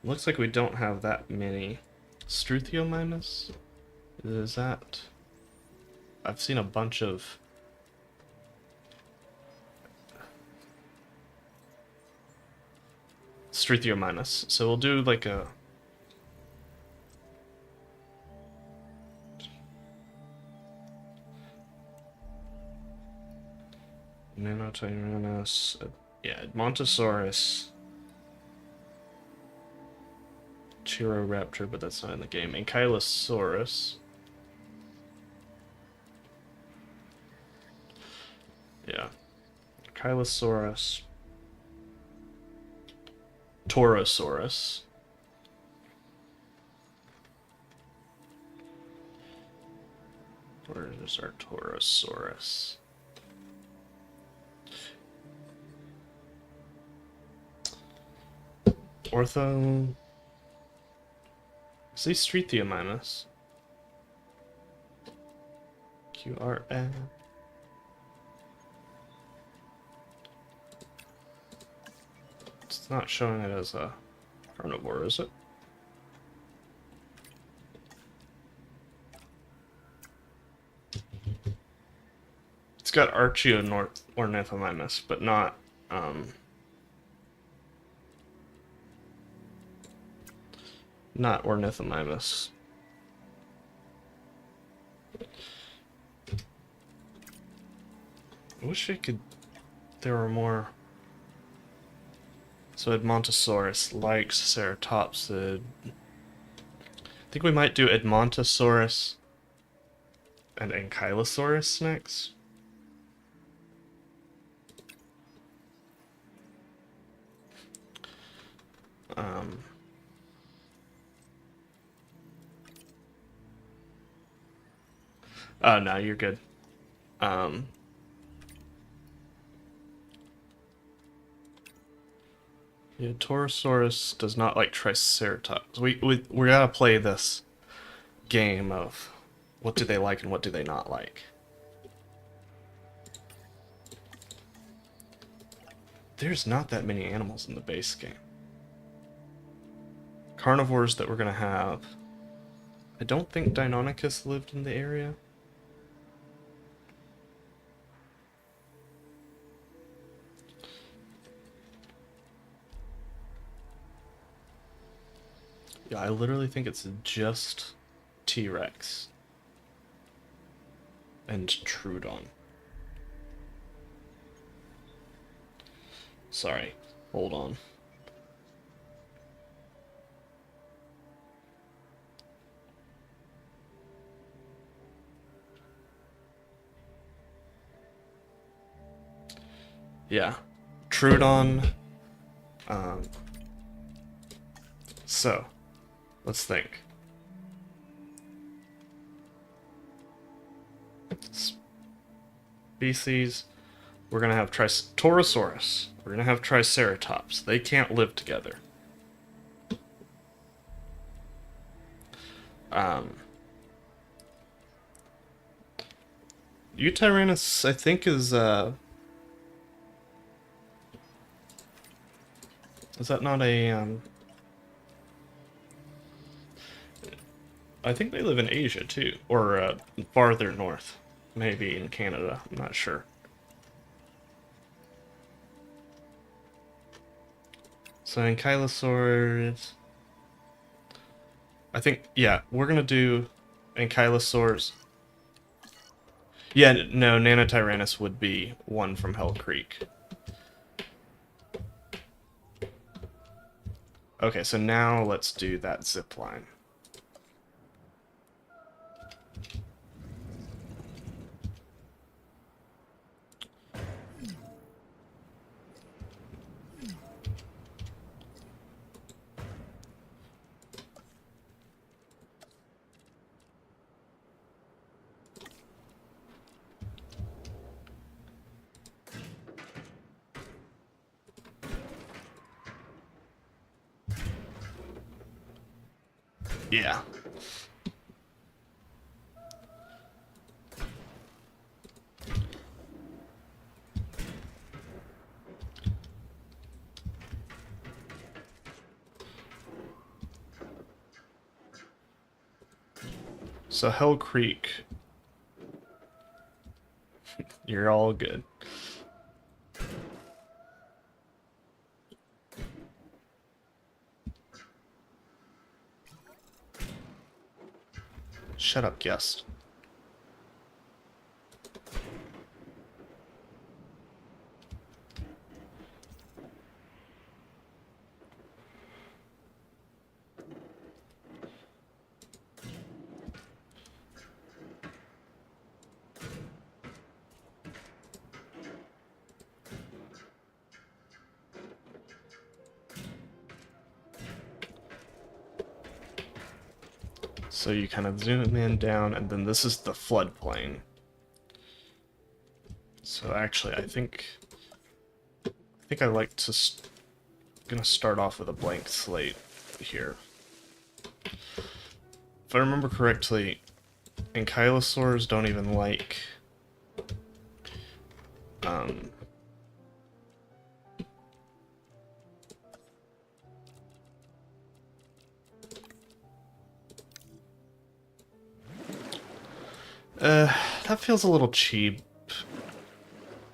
Looks like we don't have that many. Struthiomimus? Is that... I've seen a bunch of... Struthiomimus. So we'll do like a... Nanotyrannus... Yeah, Edmontosaurus... Chiroraptor, but that's not in the game. Ankylosaurus. Yeah. Ankylosaurus. Torosaurus. Where is our Torosaurus? Ortho... Is he Struthiomimus? QRN. It's not showing it as a carnivore, is it? It's got Archaeornithomimus, but not not Ornithomimus. I wish I could... There were more... So Edmontosaurus likes Ceratopsid. I think we might do Edmontosaurus and Ankylosaurus next. Oh, no, you're good. Yeah, Torosaurus does not like Triceratops. We gotta play this game of what do they like and what do they not like. There's not that many animals in the base game. Carnivores that we're gonna have. I don't think Deinonychus lived in the area. Yeah, I literally think it's just T-Rex and Troodon. Sorry, hold on. Yeah, Troodon. So, let's think. Species. We're gonna have Torosaurus. We're gonna have Triceratops. They can't live together. Eutyrannus, I think, is that not a, I think they live in Asia, too. Or, farther north. Maybe in Canada. I'm not sure. So, Ankylosaurus... I think, yeah, we're gonna do Ankylosaurs. Yeah, no, Nanotyrannus would be one from Hell Creek. Okay, so now let's do that zip line. Yeah. So Hell Creek, you're all good. Shut up, guest. So you kind of zoom in down, and then this is the floodplain. So actually, I think I like to gonna start off with a blank slate here. If I remember correctly, Ankylosaurs don't even like that feels a little cheap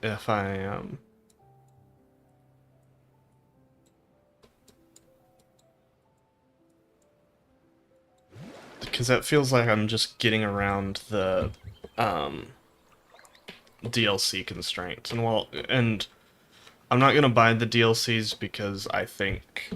if I because that feels like I'm just getting around the DLC constraints. And I'm not gonna buy the DLCs because I think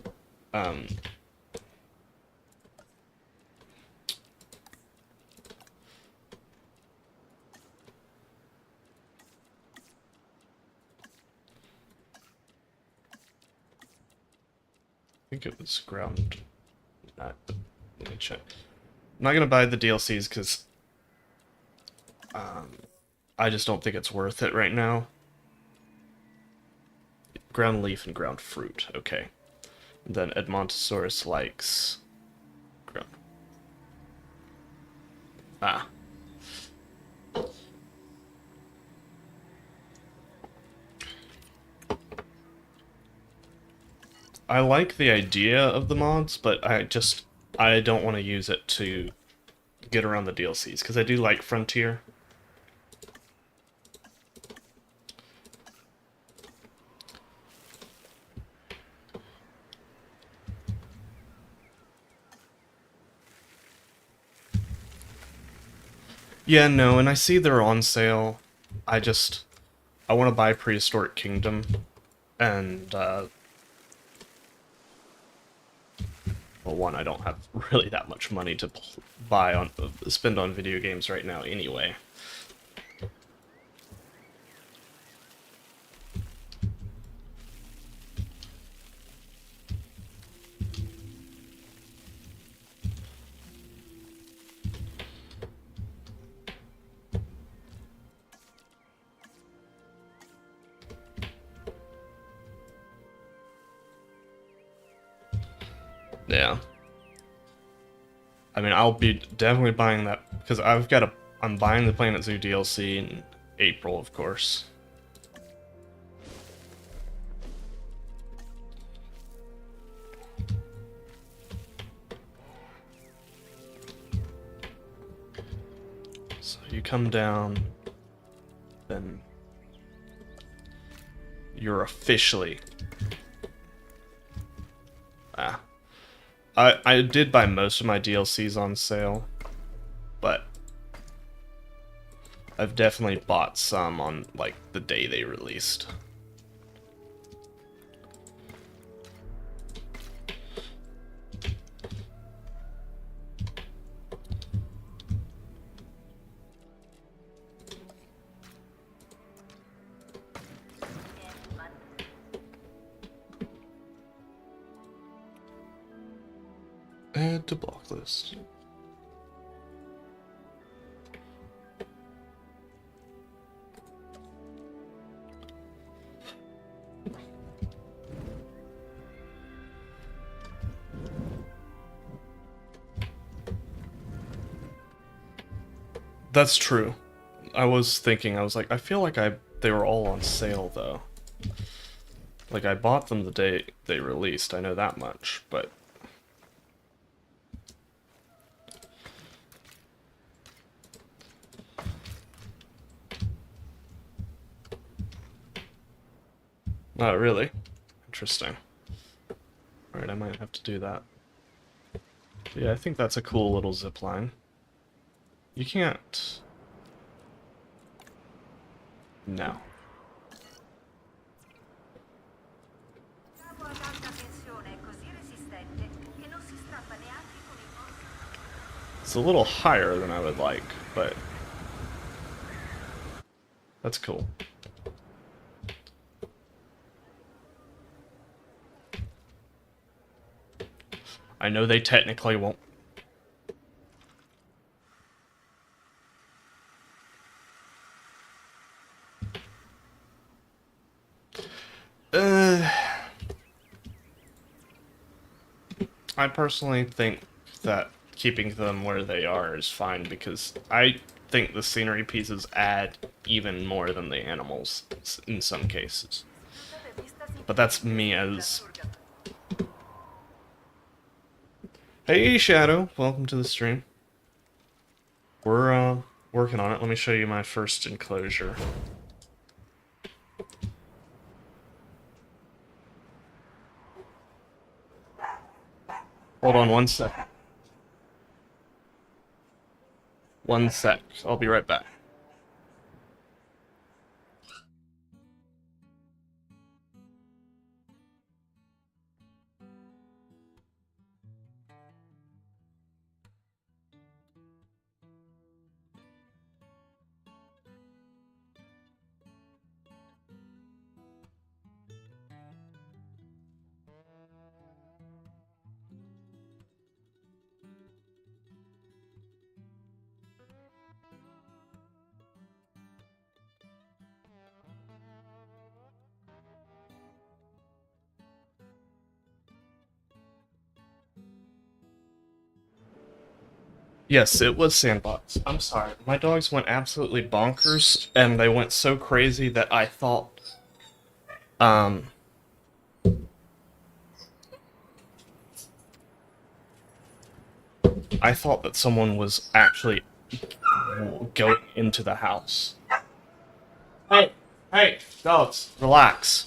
it was ground. Let me check. I'm not gonna buy the DLCs because I just don't think it's worth it right now. Ground leaf and ground fruit. Okay. And then Edmontosaurus likes ground. Ah. I like the idea of the mods, but I don't want to use it to get around the DLCs because I do like Frontier. Yeah, no, and I see they're on sale. I want to buy Prehistoric Kingdom, and well, one, I don't have really that much money to spend on video games right now anyway. Yeah. I mean, I'll be definitely buying that because I'm buying the Planet Zoo DLC in April, of course. So you come down, then you're officially I did buy most of my DLCs on sale, but I've definitely bought some on, like, the day they released. Add to block list. That's true. I was thinking, I was like, I feel like they were all on sale though. Like, I bought them the day they released, I know that much, but not really. Interesting. Alright, I might have to do that. Yeah, I think that's a cool little zip line. You can't... No. Cavo ad alta tensione è così resistente che non si strappa neanche con i vostri. It's a little higher than I would like, but... That's cool. I know they technically won't. I personally think that keeping them where they are is fine because I think the scenery pieces add even more than the animals in some cases. But that's me as... Hey Shadow, welcome to the stream. We're working on it. Let me show you my first enclosure. Hold on one sec. One sec. I'll be right back. Yes, it was Sandbox. I'm sorry. My dogs went absolutely bonkers, and they went so crazy that I thought, that someone was actually going into the house. Hey, hey, dogs, relax.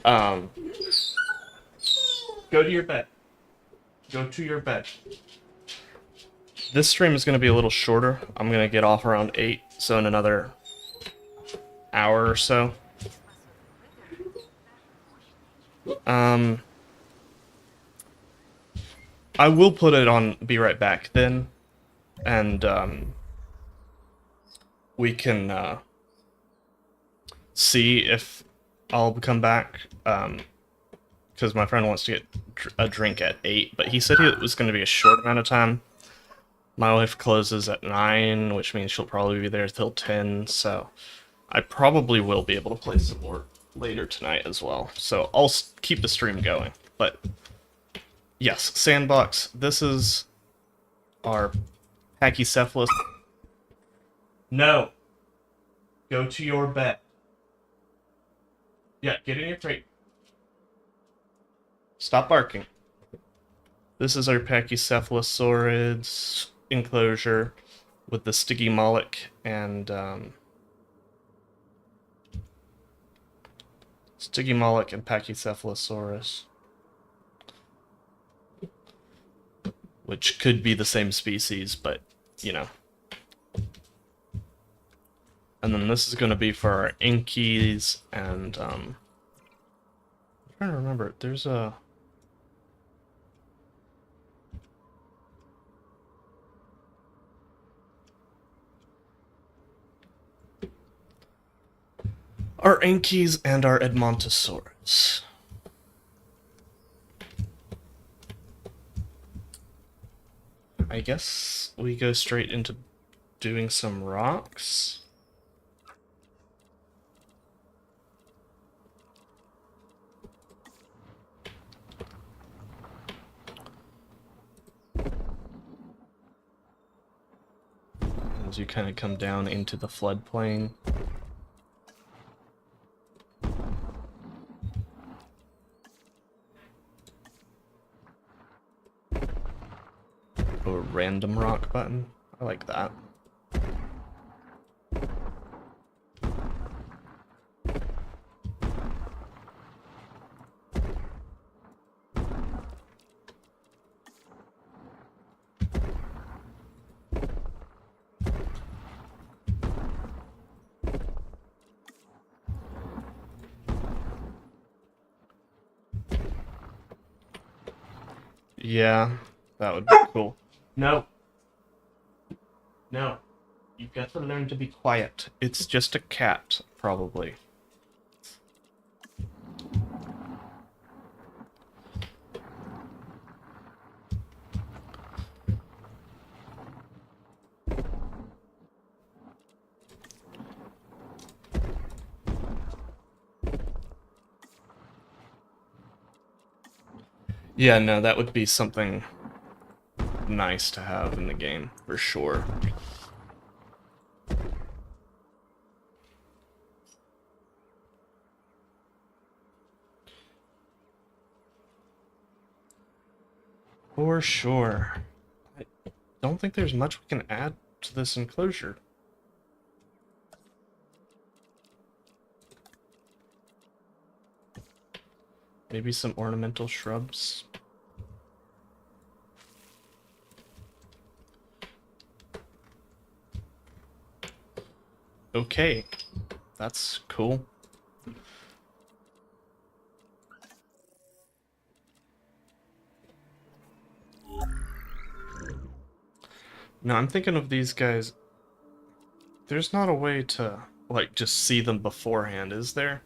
Go to your bed. Go to your bed. This stream is going to be a little shorter. I'm going to get off around 8, so in another hour or so. I will put it on Be Right Back then, and we can see if I'll come back, because my friend wants to get a drink at 8, but he said it was going to be a short amount of time. My wife closes at 9, which means she'll probably be there till 10, so I probably will be able to play some more later tonight as well. So I'll keep the stream going, but yes, Sandbox, this is our Pachycephalus. No! Go to your bed. Yeah, get in your crate. Stop barking. This is our Pachycephalosaurids enclosure with the Stygimoloch and Stygimoloch and Pachycephalosaurus. which could be the same species, but, you know. And then this is going to be for our Inkies, and, I'm trying to remember, there's a... Our Inkies and our Edmontosaurus. I guess we go straight into doing some rocks. As you kind of come down into the floodplain. A random rock button. I like that. Yeah, that would be cool. No. No. You've got to learn to be quiet. It's just a cat, probably. Yeah, no, that would be something nice to have in the game, for sure. For sure. I don't think there's much we can add to this enclosure. Maybe some ornamental shrubs. Okay, that's cool. No, I'm thinking of these guys. There's not a way to, like, just see them beforehand, is there?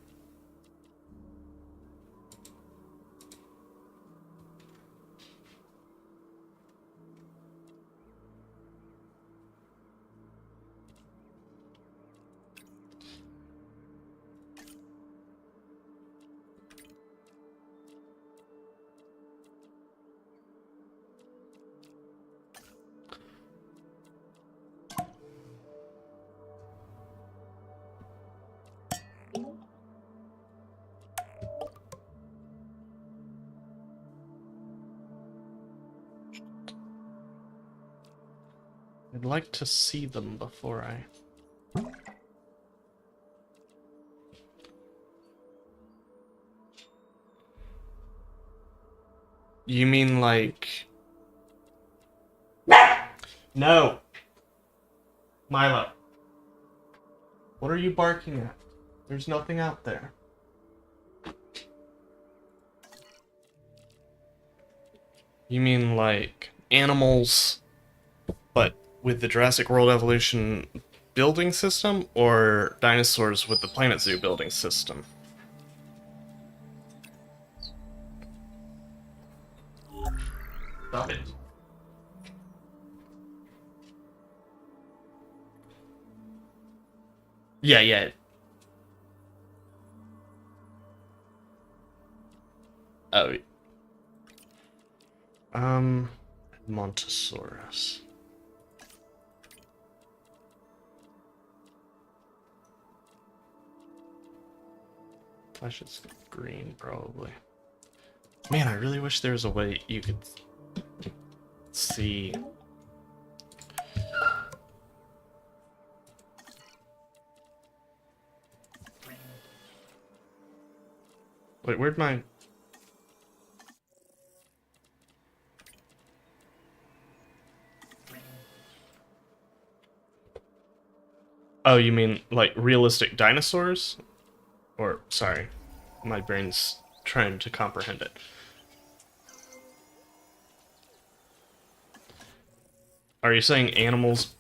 I'd like to see them before I... You mean like... No! Milo. What are you barking at? There's nothing out there. You mean like animals, but with the Jurassic World Evolution building system, or dinosaurs with the Planet Zoo building system? Stop it. Yeah. Oh. Montosaurus. Flesh is green, probably. Man, I really wish there was a way you could see. Wait, where'd my... Oh, you mean like realistic dinosaurs? Or, sorry, my brain's trying to comprehend it. Are you saying animals?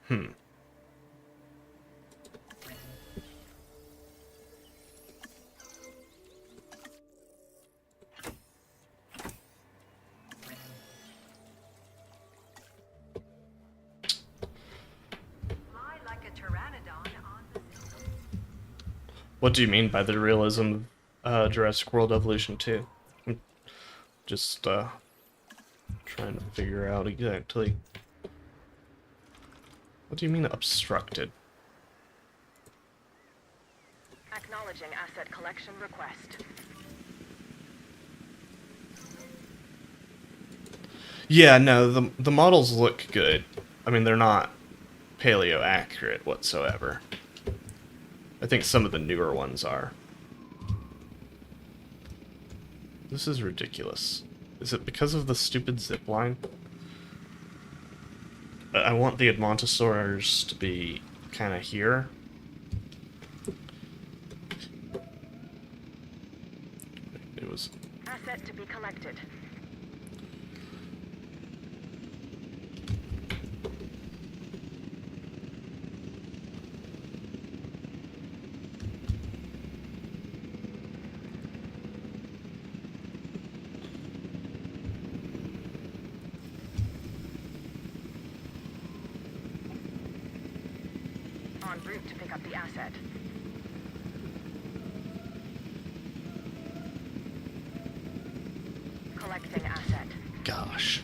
Hmm. Fly like a pteranodon on the system. What do you mean by the realism of Jurassic World Evolution 2? I'm just trying to figure out exactly. What do you mean obstructed? Acknowledging asset collection request. Yeah, no, the models look good. I mean, they're not paleo accurate whatsoever. I think some of the newer ones are. This is ridiculous. Is it because of the stupid zip line? I want the Edmontosaurs to be kind of here. It was... Asset to be collected. En route to pick up the asset. Collecting asset. Gosh.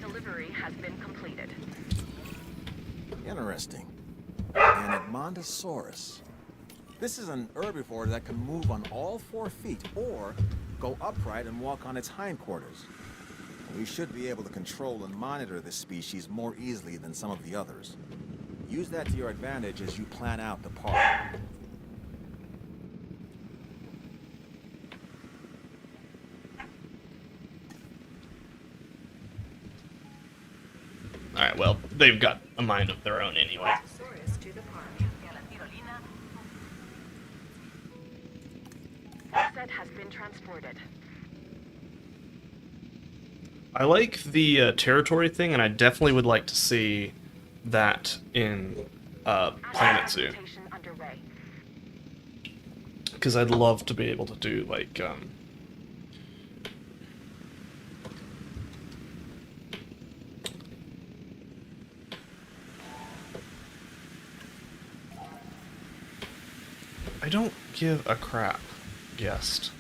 Delivery has been completed. Interesting. An Edmontosaurus. This is an herbivore that can move on all 4 feet or go upright and walk on its hindquarters. We should be able to control and monitor this species more easily than some of the others. Use that to your advantage as you plan out the park. Alright, well, they've got a mind of their own anyway. Brontosaurus to the park. Asset has been transported. I like the territory thing, and I definitely would like to see that in Planet Zoo. Implementation underway. Because I'd love to be able to do, like, I don't give a crap, guest.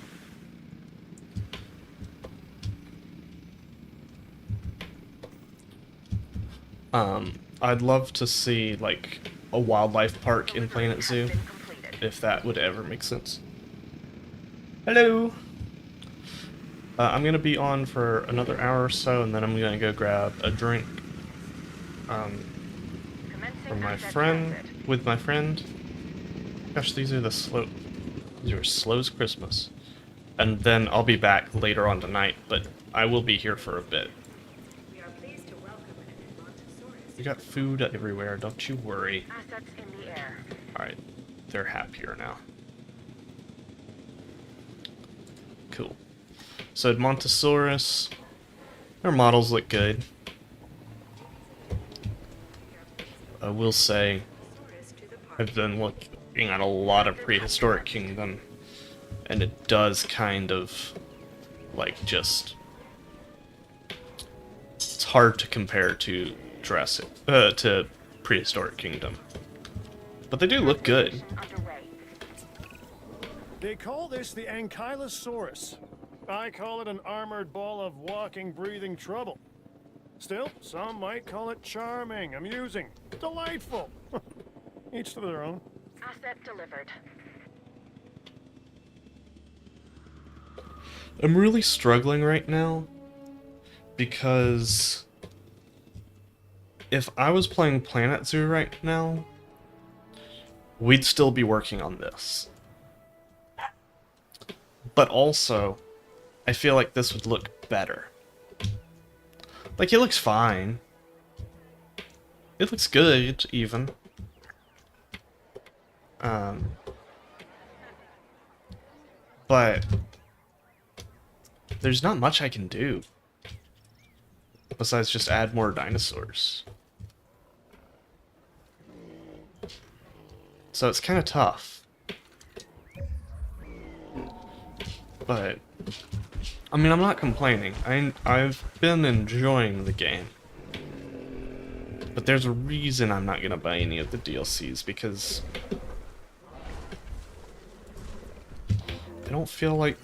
I'd love to see, like, a wildlife park in Planet Zoo, Has been completed. if that would ever make sense. Hello! I'm gonna be on for another hour or so, and then I'm gonna go grab a drink, Commencing from my asset friend, transit. with my friend. Gosh, these are these are slow as Christmas. And then I'll be back later on tonight, but I will be here for a bit. We are pleased to welcome an Edmontosaurus. We got food everywhere, don't you worry. Assets in the air. Alright, they're happier now. Cool. So Edmontosaurus, their models look good. I will say, Saurus to the park. I've been looking at a lot of Prehistoric Kingdom, and it does kind of, like, just... It's hard to compare to to Prehistoric Kingdom. But they do look good. Underway. They call this the Ankylosaurus. I call it an armored ball of walking, breathing trouble. Still, some might call it charming, amusing, delightful. Each to their own. Asset delivered. I'm really struggling right now because if I was playing Planet Zoo right now, we'd still be working on this. But also, I feel like this would look better. Like, it looks fine. It looks good, even. But there's not much I can do besides just add more dinosaurs. So it's kind of tough. But I mean, I'm not complaining. I've been enjoying the game. But there's a reason I'm not gonna buy any of the DLCs, because I don't feel like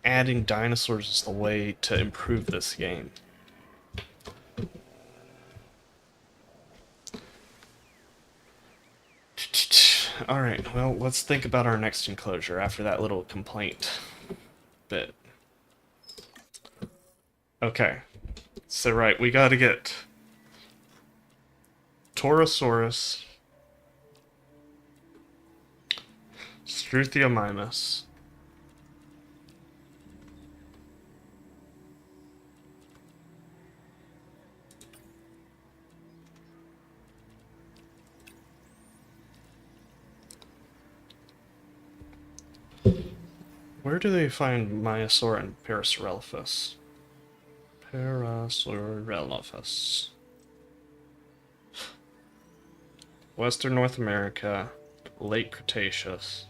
adding dinosaurs is the way to improve this game. Alright, well, let's think about our next enclosure after that little complaint bit. Okay, so right, we gotta get Torosaurus, Struthiomimus, where do they find Maiasaur and Parasaurolophus? Parasaurolophus. Western North America, Late Cretaceous.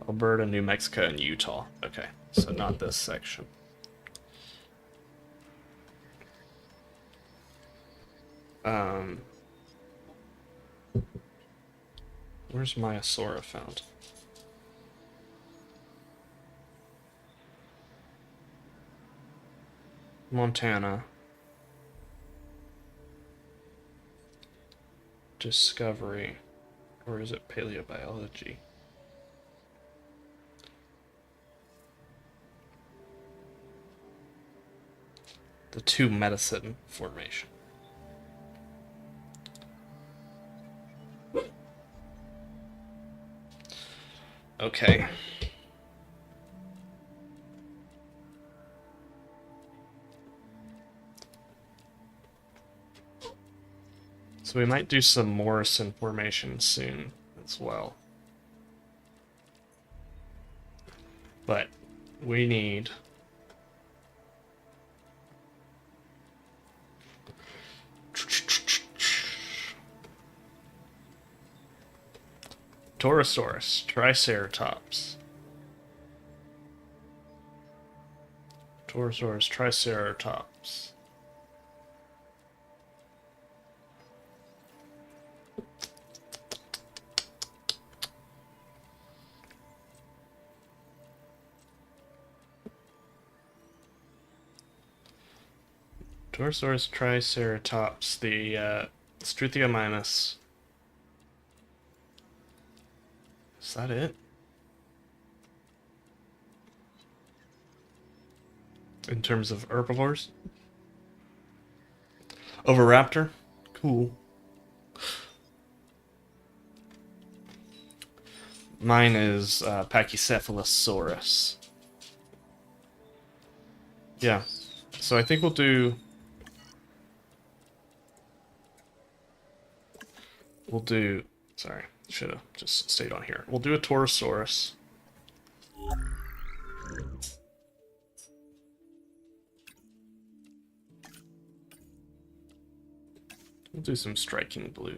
Alberta, New Mexico, and Utah. Okay, so not this section. Where's Maiasaura found? Montana. Discovery. Or is it paleobiology? The Two Medicine Formation. Okay. So we might do some Morrison formation soon as well. But we need Torosaurus, Triceratops. Torosaurus, Triceratops. Torosaurus, Triceratops, the Struthiomimus. Is that it? In terms of herbivores? Oviraptor? Cool. Mine is Pachycephalosaurus. Yeah. So I think we'll do... Sorry, should have just stayed on here. We'll do a Torosaurus. We'll do some striking blue.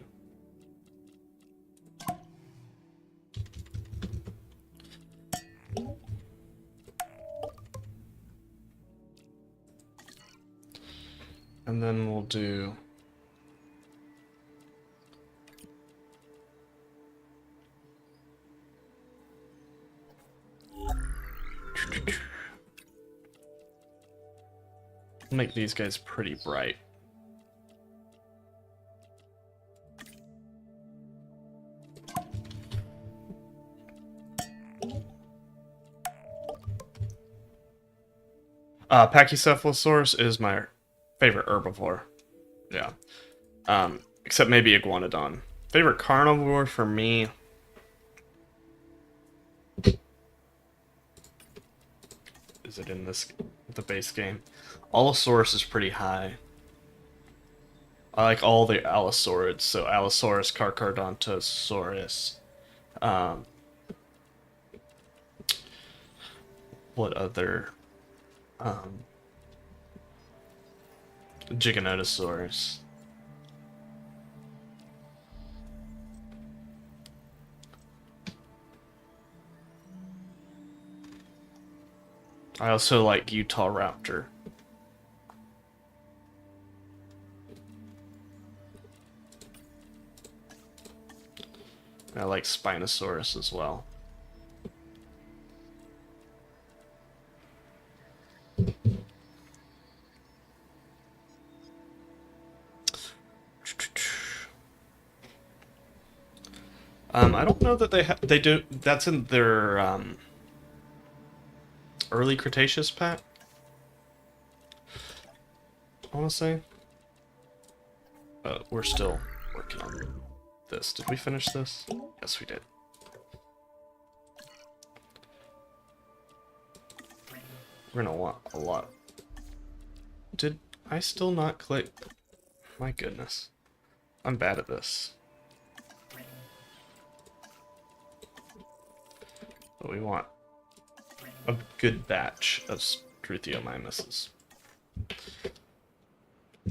And then we'll do... make these guys pretty bright. Pachycephalosaurus is my favorite herbivore. Yeah. Except maybe Iguanodon. Favorite carnivore for me... use it in the base game. Allosaurus is pretty high. I like all the Allosaurids, so Allosaurus, Carcharodontosaurus. What other? Giganotosaurus. I also like Utah Raptor. I like Spinosaurus as well. I don't know that they do. That's in their early Cretaceous pack, I want to say. We're still working on this. Did we finish this? Yes, we did. We're gonna want a lot. Did I still not click? My goodness. I'm bad at this. But we want a good batch of Struthiomimuses.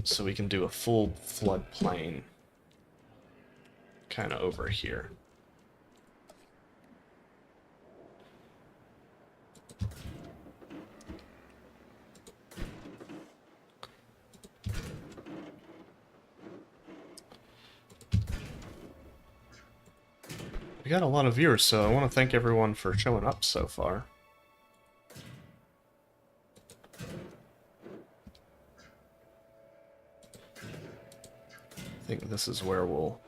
So we can do a full floodplain kind of over here. We got a lot of viewers, so I want to thank everyone for showing up so far. I think this is where we'll...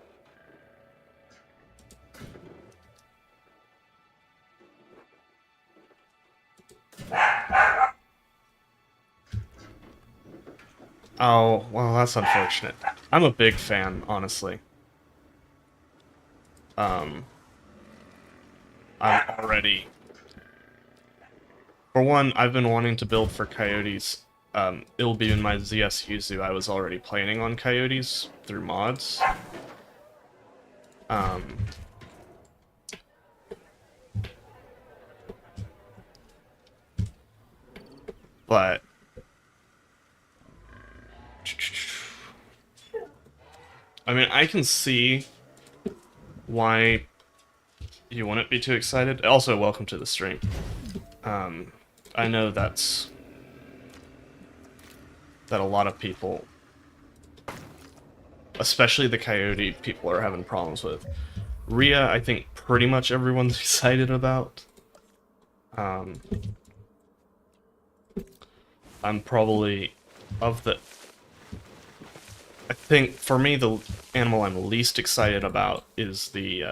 Oh, well, that's unfortunate. I'm a big fan, honestly. I'm already... For one, I've been wanting to build for coyotes. It'll be in my ZS Yuzu. I was already planning on coyotes through mods. But... I mean, I can see why you wouldn't be too excited. Also, welcome to the stream. I know that a lot of people, especially the coyote people, are having problems with. Rhea, I think pretty much everyone's excited about. I'm probably of the... I think, for me, the animal I'm least excited about is the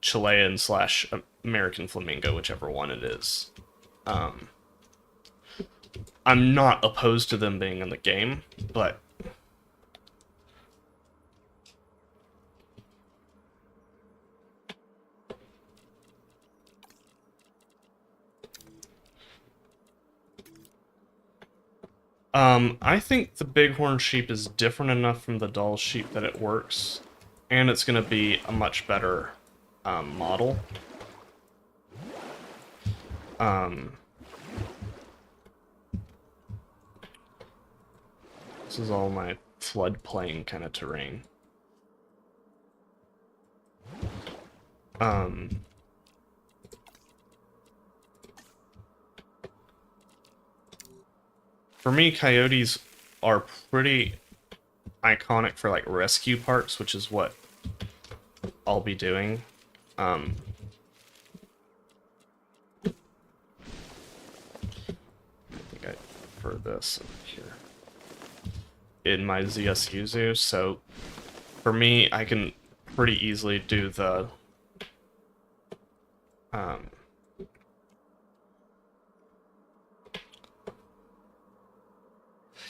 Chilean / American flamingo, whichever one it is. I'm not opposed to them being in the game, but... I think the bighorn sheep is different enough from the Dall sheep that it works, and it's going to be a much better model. This is all my floodplain kind of terrain. For me, coyotes are pretty iconic for like rescue parks, which is what I'll be doing. I think I prefer this here in my ZS Yuzu. So for me, I can pretty easily do the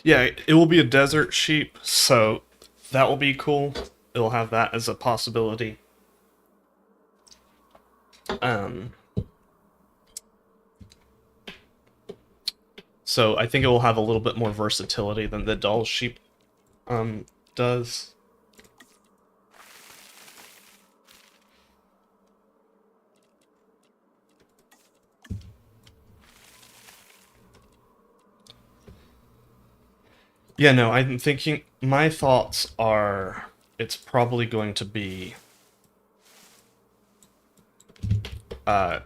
yeah, it will be a desert sheep, so that will be cool. It'll have that as a possibility. So I think it will have a little bit more versatility than the doll sheep does. Yeah, no, I'm thinking, my thoughts are, it's probably going to be, I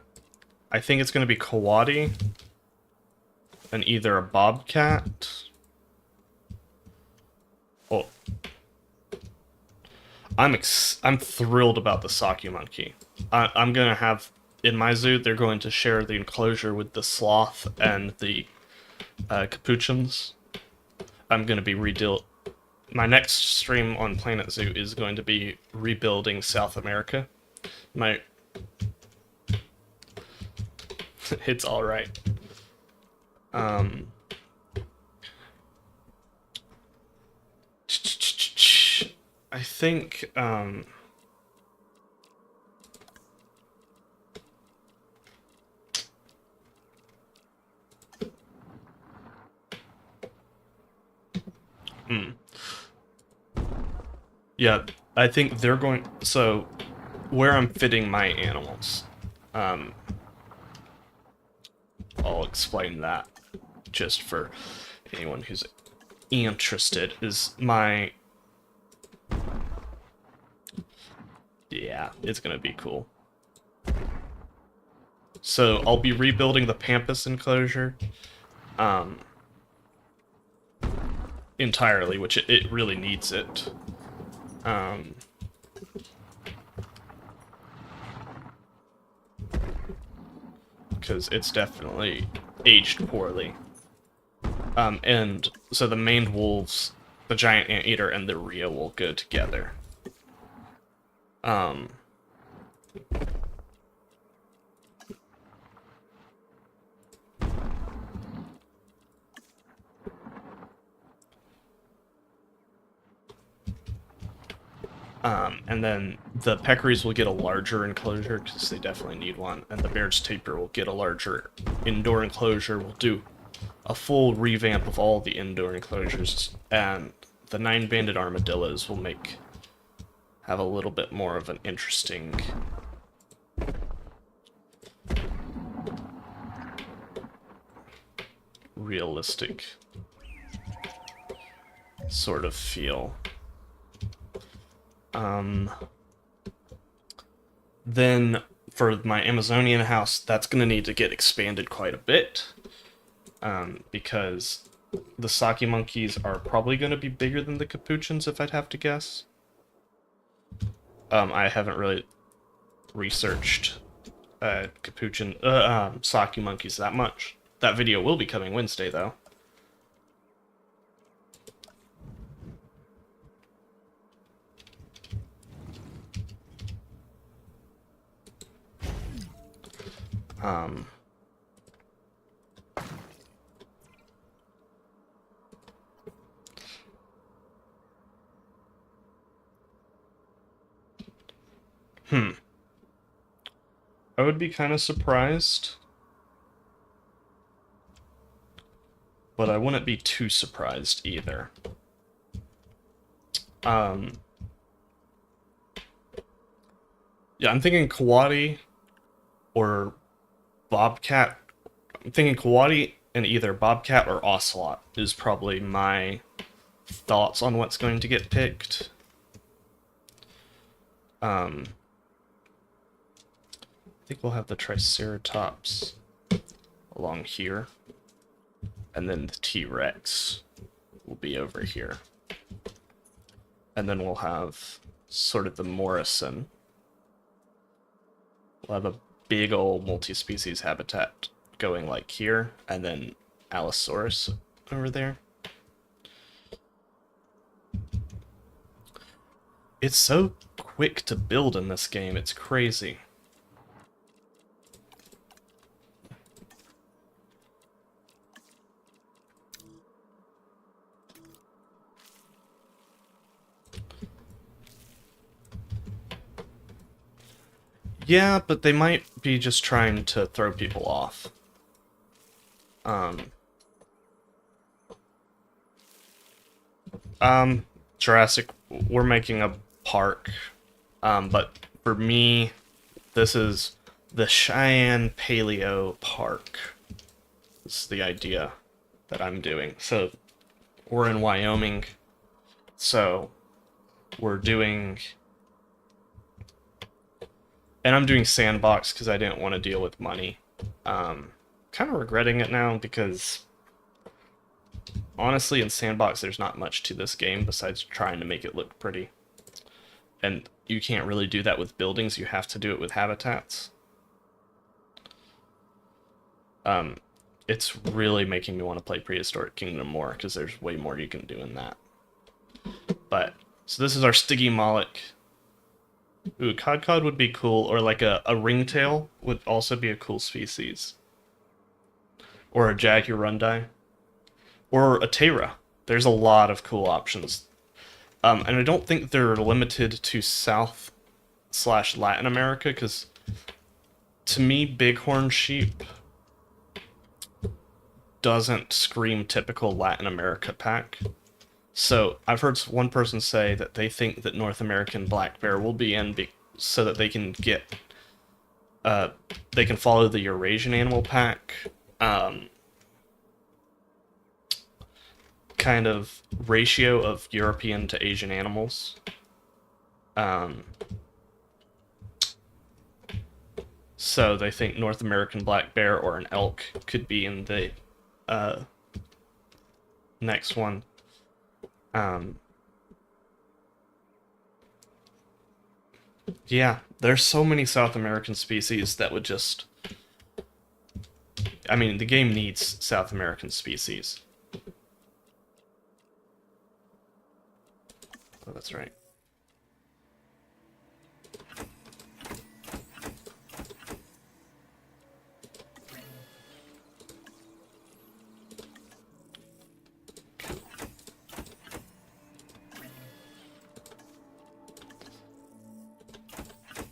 think it's going to be Kawadi, and either a bobcat, oh, I'm thrilled about the Saki monkey. I'm going to have, in my zoo, they're going to share the enclosure with the sloth and the capuchins. I'm going to be my next stream on Planet Zoo is going to be rebuilding South America. It's alright. I think, yeah, I think they're going... So, where I'm fitting my animals, I'll explain that just for anyone who's interested, is my... Yeah, it's gonna be cool. So, I'll be rebuilding the Pampas enclosure, entirely, which it really needs it. Because it's definitely aged poorly. And so the maned wolves, the giant anteater, and the Rio will go together. And then the peccaries will get a larger enclosure, because they definitely need one, and the Baird's tapir will get a larger indoor enclosure. We'll do a full revamp of all the indoor enclosures, and the 9-banded armadillos will have a little bit more of an interesting realistic sort of feel. Then for my Amazonian house, that's going to need to get expanded quite a bit, because the Saki monkeys are probably going to be bigger than the capuchins, if I'd have to guess. I haven't really researched Saki monkeys that much. That video will be coming Wednesday, though. I would be kind of surprised, but I wouldn't be too surprised either. Yeah, I'm thinking Kawadi or Bobcat. I'm thinking Kawadi and either Bobcat or Ocelot is probably my thoughts on what's going to get picked. I think we'll have the Triceratops along here, and then the T-Rex will be over here. And then we'll have sort of the Morrison. We'll have a big old multi-species habitat going like here, and then Allosaurus over there. It's so quick to build in this game, it's crazy. Yeah, but they might be just trying to throw people off. Jurassic, we're making a park, but for me, this is the Cheyenne Paleo Park. This is the idea that I'm doing. So, we're in Wyoming, so we're doing... And I'm doing sandbox because I didn't want to deal with money. Kind of regretting it now because... Honestly, in sandbox, there's not much to this game besides trying to make it look pretty. And you can't really do that with buildings, you have to do it with habitats. It's really making me want to play Prehistoric Kingdom more, because there's way more you can do in that. But, so this is our Stiggy Moloch. Ooh, Cod would be cool, or like a ringtail would also be a cool species. Or a Jaguarundi. Or a Tera. There's a lot of cool options. And I don't think they're limited to South/Latin America, because to me, bighorn sheep doesn't scream typical Latin America pack. So I've heard one person say that they think that North American black bear will be in so that they can get, they can follow the Eurasian animal pack, kind of ratio of European to Asian animals. So they think North American black bear or an elk could be in the next one. Yeah, there's so many South American species that would just... I mean, the game needs South American species. Oh, that's right.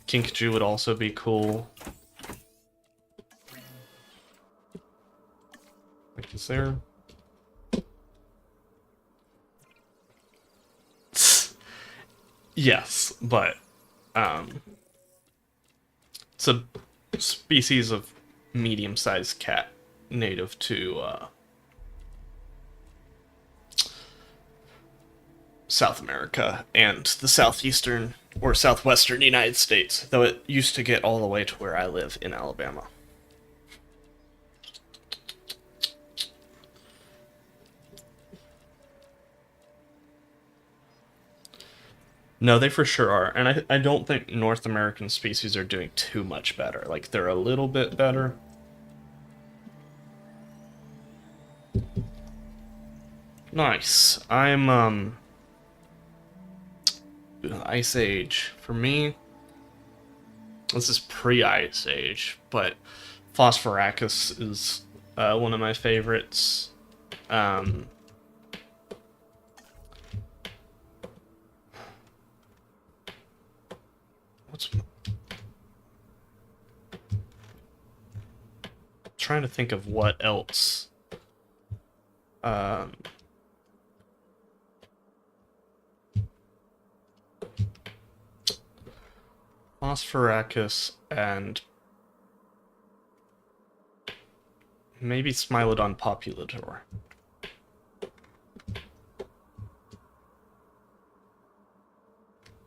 Kinkajou would also be cool. Like, is there... Yes, but it's a species of medium-sized cat native to South America and the southeastern or southwestern United States, though it used to get all the way to where I live in Alabama. No, they for sure are, and I don't think North American species are doing too much better. Like, they're a little bit better. Nice. I'm, Ice Age. For me, this is pre-Ice Age, but Phosphoracus is one of my favorites. Trying to think of what else. Phosphoracus and maybe Smilodon populator.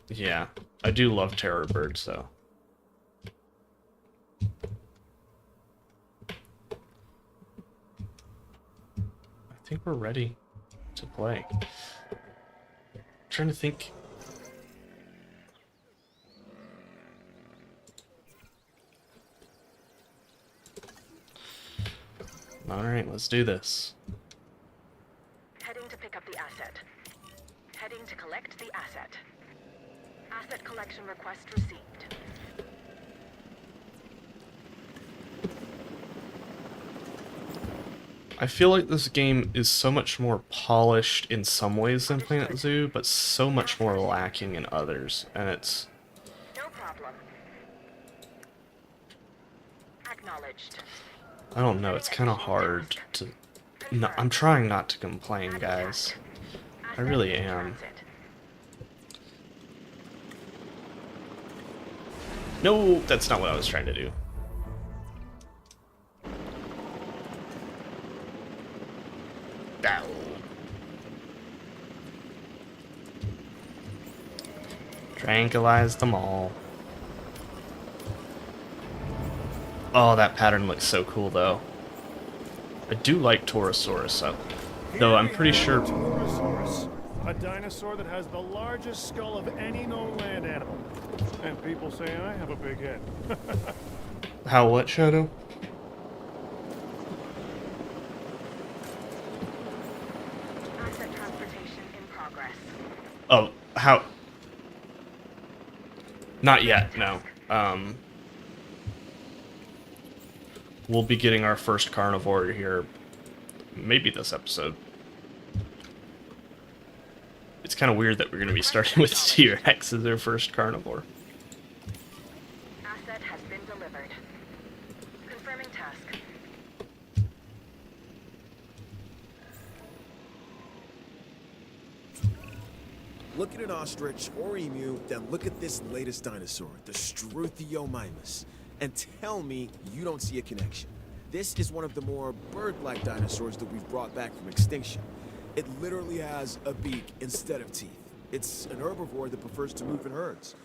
Yeah, I do love terror birds, though. I think we're ready to play. I'm trying to think. Alright, let's do this. Heading to pick up the asset. Heading to collect the asset. Asset collection request received. I feel like this game is so much more polished in some ways than Planet Zoo, but so much more lacking in others, and it's... No problem. Acknowledged. I don't know, it's kind of hard to... No, I'm trying not to complain, guys. I really in am. transit. No, that's not what I was trying to do. Ow. Tranquilize them all. Oh, that pattern looks so cool, though. I do like Torosaurus, though I'm pretty sure... Dinosaurus, a dinosaur that has the largest skull of any known land animal. And people say I have a big head. How what, Shadow? Asset transportation in progress. Oh, how... Not yet, no. We'll be getting our first carnivore here, maybe this episode. It's kind of weird that we're going to be starting with T-Rex as our first carnivore. Asset has been delivered. Confirming task. Look at an ostrich or emu, then look at this latest dinosaur, the Struthiomimus, and tell me you don't see a connection. This is one of the more bird-like dinosaurs that we've brought back from extinction. It literally has a beak instead of teeth. It's an herbivore that prefers to move in herds.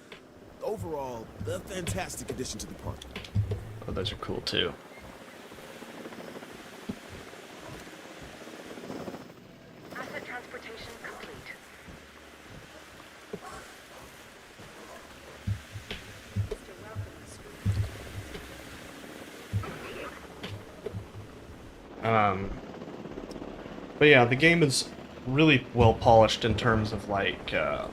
Overall, a fantastic addition to the park. Oh, those are cool too. Asset transportation complete. But yeah, the game is really well polished in terms of like, I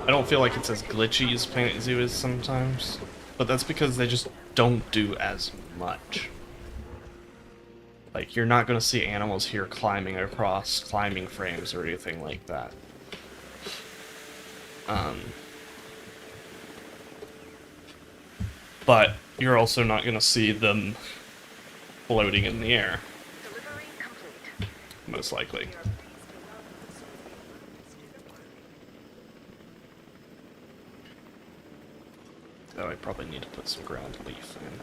don't feel like it's as glitchy as Planet Zoo is sometimes, but that's because they just don't do as much. Like, you're not going to see animals here climbing across climbing frames or anything like that. But you're also not going to see them floating in the air, Delivery complete. most likely. Oh, I probably need to put some ground leaf in.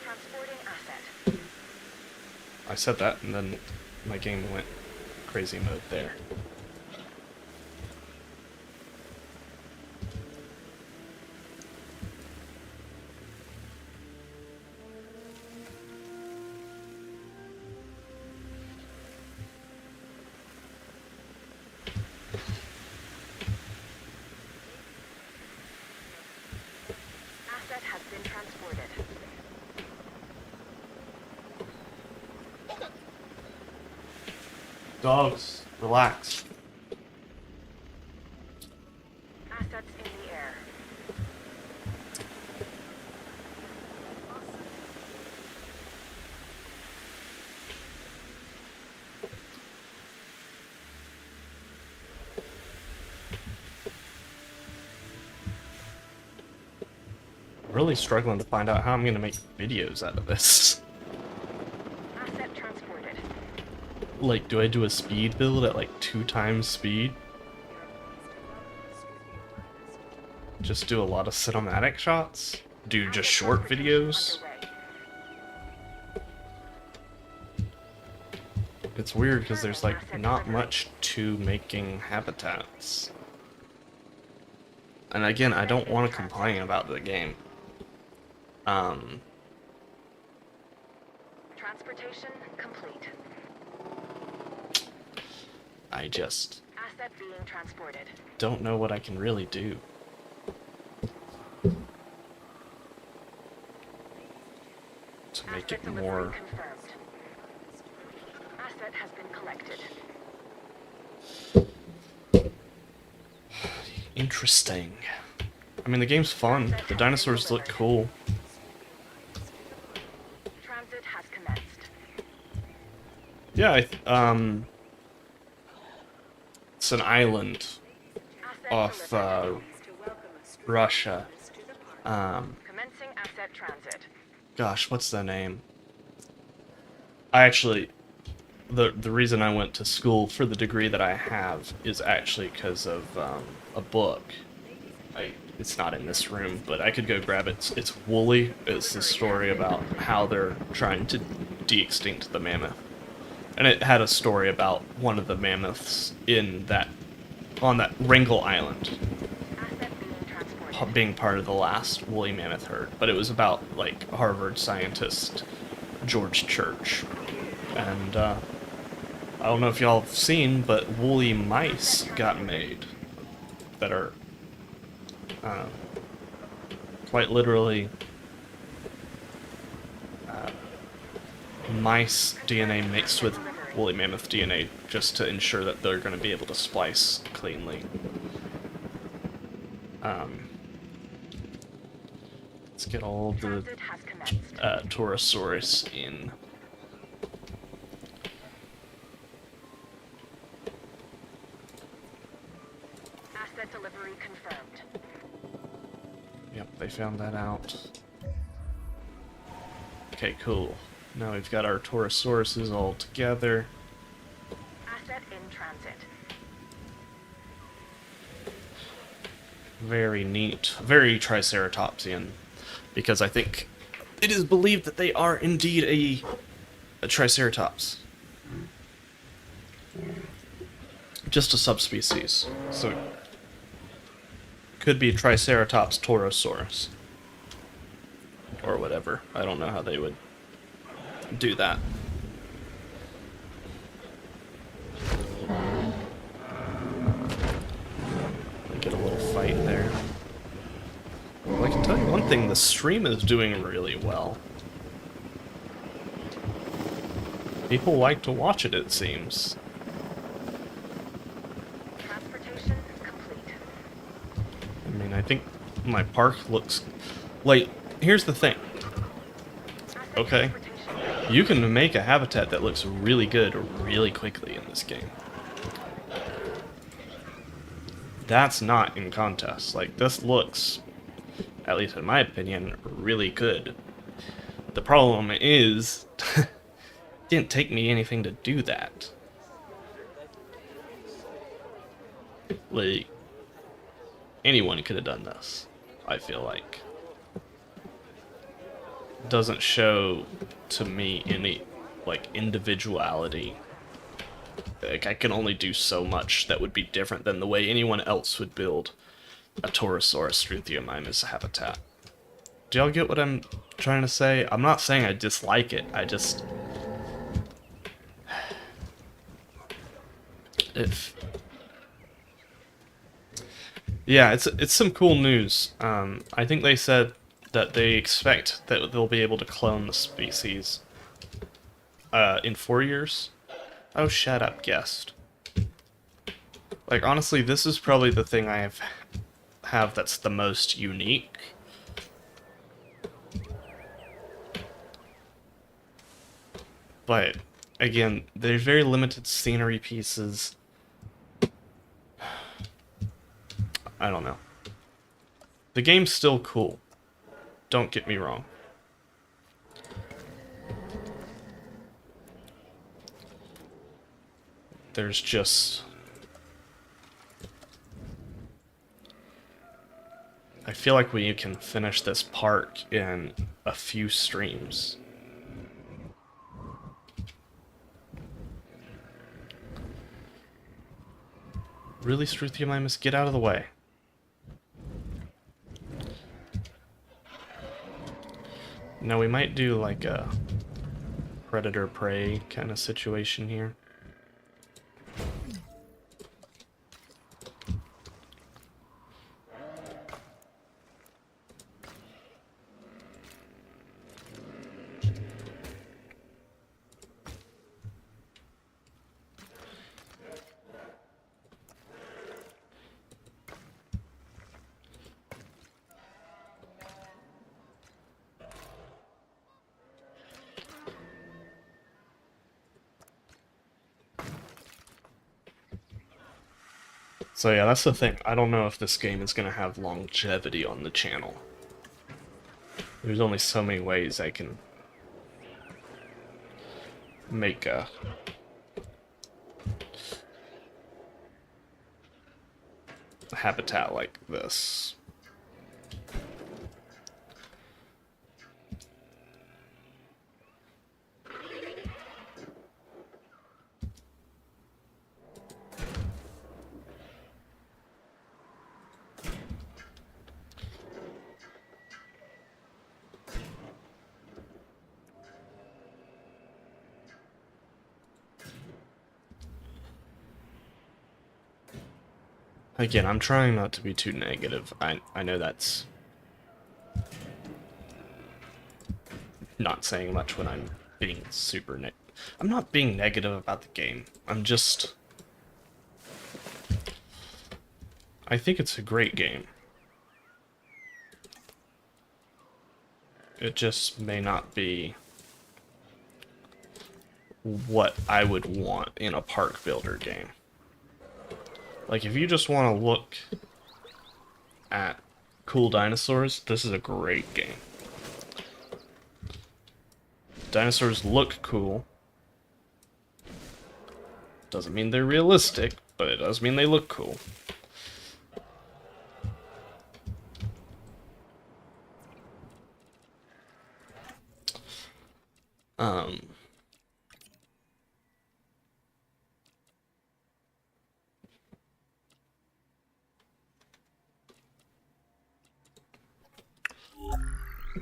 Transporting asset. I said that, and then my game went crazy mode there. Asset has been transported. Dogs, relax. Assets in the air. Really struggling to find out how I'm gonna make videos out of this. Asset transported. Like, do I do a speed build at like 2 times speed? Just do a lot of cinematic shots? Do just short videos? Underway. It's weird because there's like not much to making habitats. And again, I don't want to complain about the game. Transportation complete. I just Asset being transported. don't know what I can really do. To make Asset it delivery more confirmed. Asset has been collected. interesting. I mean, the game's fun. The dinosaurs look cool. Transit has commenced. Yeah, it's an island Asset off delivered. Russia. Commencing asset transit. Gosh, what's the name? I actually, the reason I went to school for the degree that I have is actually because of a book. It's not in this room, but I could go grab it. It's Woolly. It's the story about how they're trying to de-extinct the mammoth. And it had a story about one of the mammoths on that Wrangling Island Asset being transported. being part of the last woolly mammoth herd. But it was about, like, Harvard scientist George Church. And, I don't know if y'all have seen, but woolly mice got made that are quite literally mice DNA mixed with woolly mammoth DNA just to ensure that they're going to be able to splice cleanly. Let's get all the Transit has commenced. Torosaurus in. Asset delivery confirmed. Yep, they found that out. Okay, cool. Now we've got our Torosauruses all together. Asset in transit. Very neat. Very Triceratopsian. Because I think it is believed that they are indeed a Triceratops. Just a subspecies. So, could be Triceratops torosaurus. Or whatever. I don't know how they would do that. Get a little fight there. Well, I can tell you one thing, the stream is doing really well. People like to watch it, it seems. Transportation complete. I mean, I think my park looks... Like, here's the thing. Asset Okay. transportation. You can make a habitat that looks really good really quickly in this game. That's not in contest. Like, this looks, at least in my opinion, really good. The problem is, it didn't take me anything to do that. Like, anyone could have done this, I feel like. Doesn't show to me any, like, individuality. Like, I can only do so much that would be different than the way anyone else would build a Torosaurus Struthiomimus habitat. Do y'all get what I'm trying to say? I'm not saying I dislike it, I just... Yeah, it's some cool news. I think they said that they expect that they'll be able to clone the species in 4 years. Oh, shut up, guest. Like, honestly, this is probably the thing I have that's the most unique. But, again, there's very limited scenery pieces. I don't know. The game's still cool. Don't get me wrong. There's just... I feel like we can finish this park in a few streams. Really, Struthiomimus, get out of the way. Now we might do like a predator-prey kind of situation here. So yeah, that's the thing. I don't know if this game is going to have longevity on the channel. There's only so many ways I can make a habitat like this. Again, I'm trying not to be too negative. I know that's not saying much when I'm being super I'm not being negative about the game. I'm just... I think it's a great game. It just may not be what I would want in a park builder game. Like, if you just want to look at cool dinosaurs, this is a great game. Dinosaurs look cool. Doesn't mean they're realistic, but it does mean they look cool.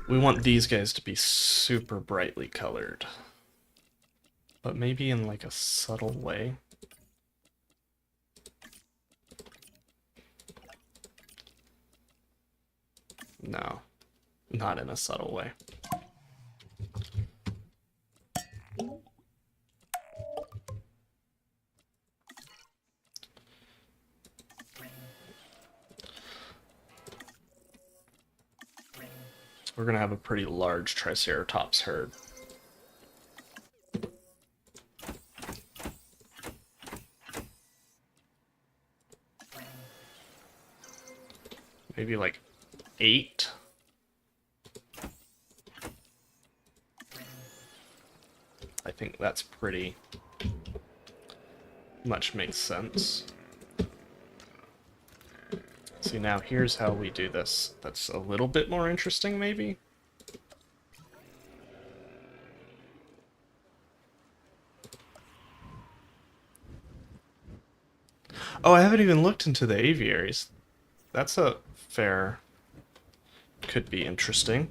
We want these guys to be super brightly colored. But maybe in like a subtle way. No, not in a subtle way. We're gonna have a pretty large Triceratops herd. Maybe like 8. I think that's pretty much makes sense. See, now here's how we do this. That's a little bit more interesting, maybe? Oh, I haven't even looked into the aviaries. That's a fair... could be interesting.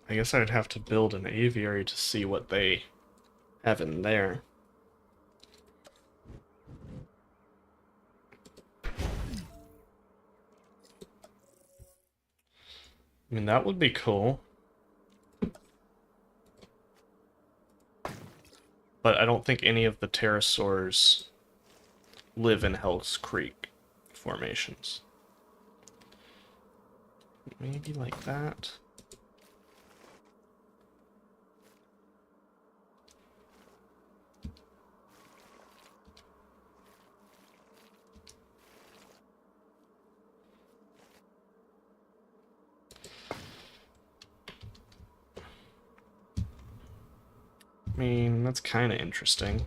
I guess I'd have to build an aviary to see what they have in there. I mean, that would be cool. But I don't think any of the pterosaurs live in Hell's Creek formations. Maybe like that. I mean, that's kind of interesting.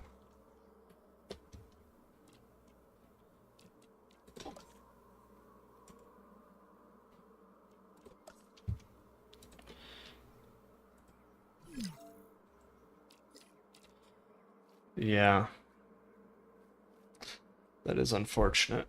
Yeah. That is unfortunate.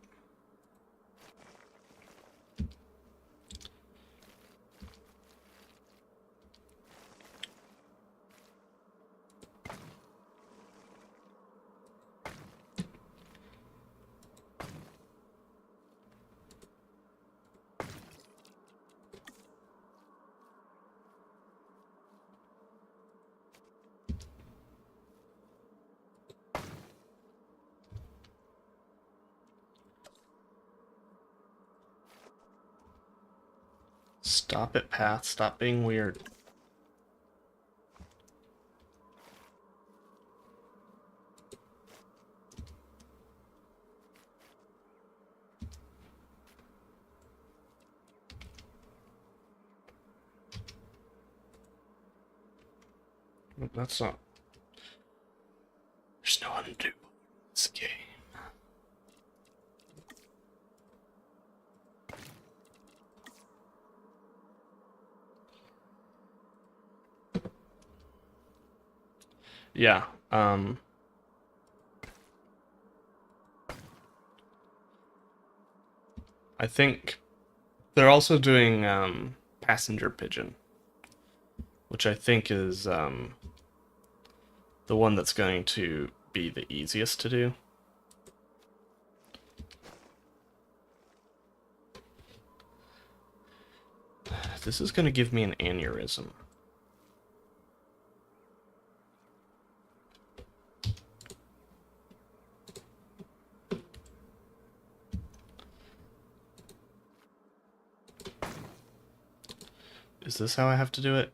Stop it, Path. Stop being weird. That's not... There's no undo in this game. Yeah, I think they're also doing passenger pigeon, which I think is the one that's going to be the easiest to do. This is going to give me an aneurysm. Is this how I have to do it?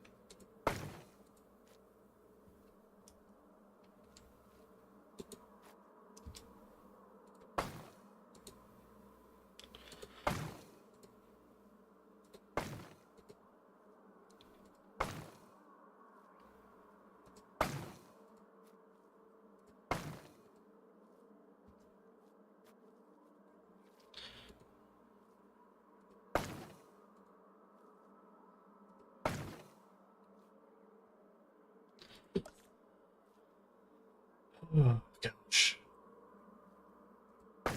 Oh, gosh. What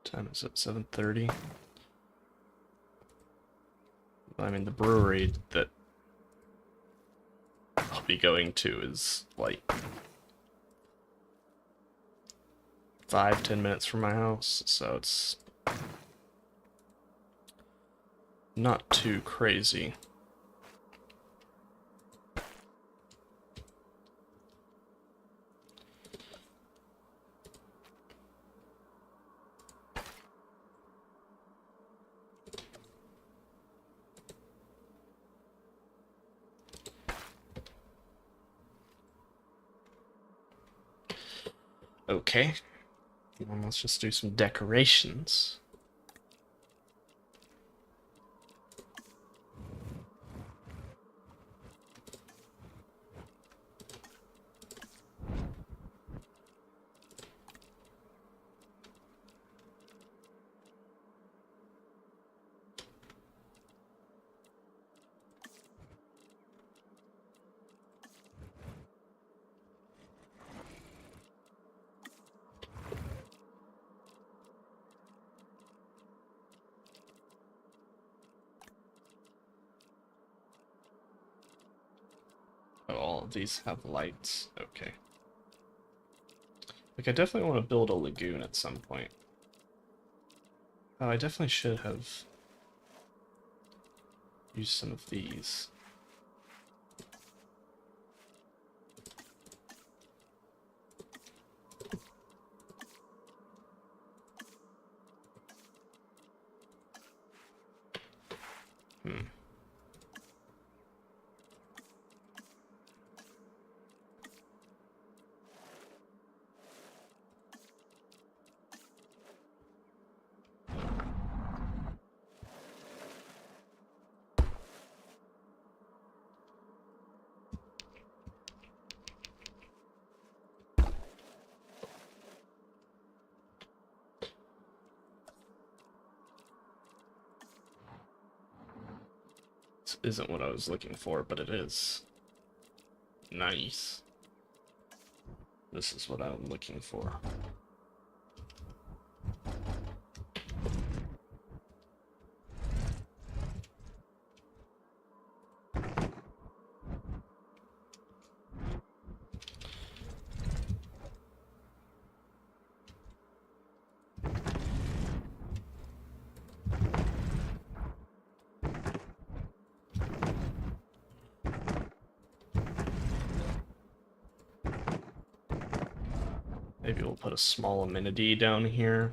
time is it? 7:30? I mean, the brewery that I'll be going to is like 5-10 minutes from my house, so it's not too crazy. Okay, well, let's just do some decorations. Oh, all of these have lights. Okay. Like, I definitely want to build a lagoon at some point. Oh, I definitely should have used some of these. This isn't what I was looking for, but it is. Nice. This is what I'm looking for. Maybe we'll put a small amenity down here.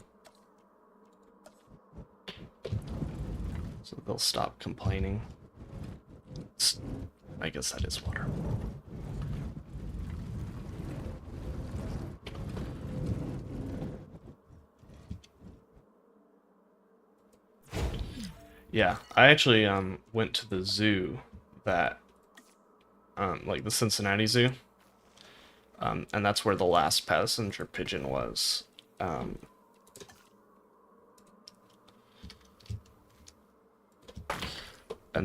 So they'll stop complaining. I guess that is water. Yeah, I actually went to the zoo that like the Cincinnati Zoo. And that's where the last passenger pigeon was. And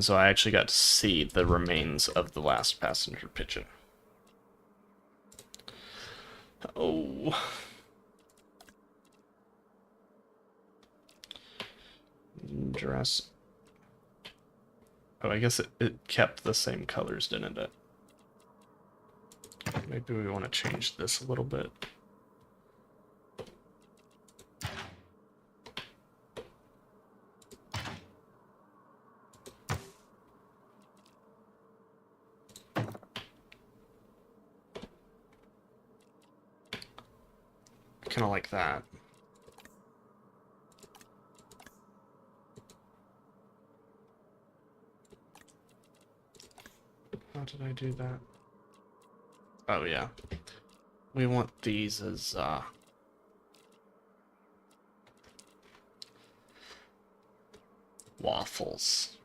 so I actually got to see the remains of the last passenger pigeon. Oh. Jurassic. Oh, I guess it kept the same colors, didn't it? Maybe we want to change this a little bit. Kind of like that. How did I do that? Oh yeah. We want these as waffles.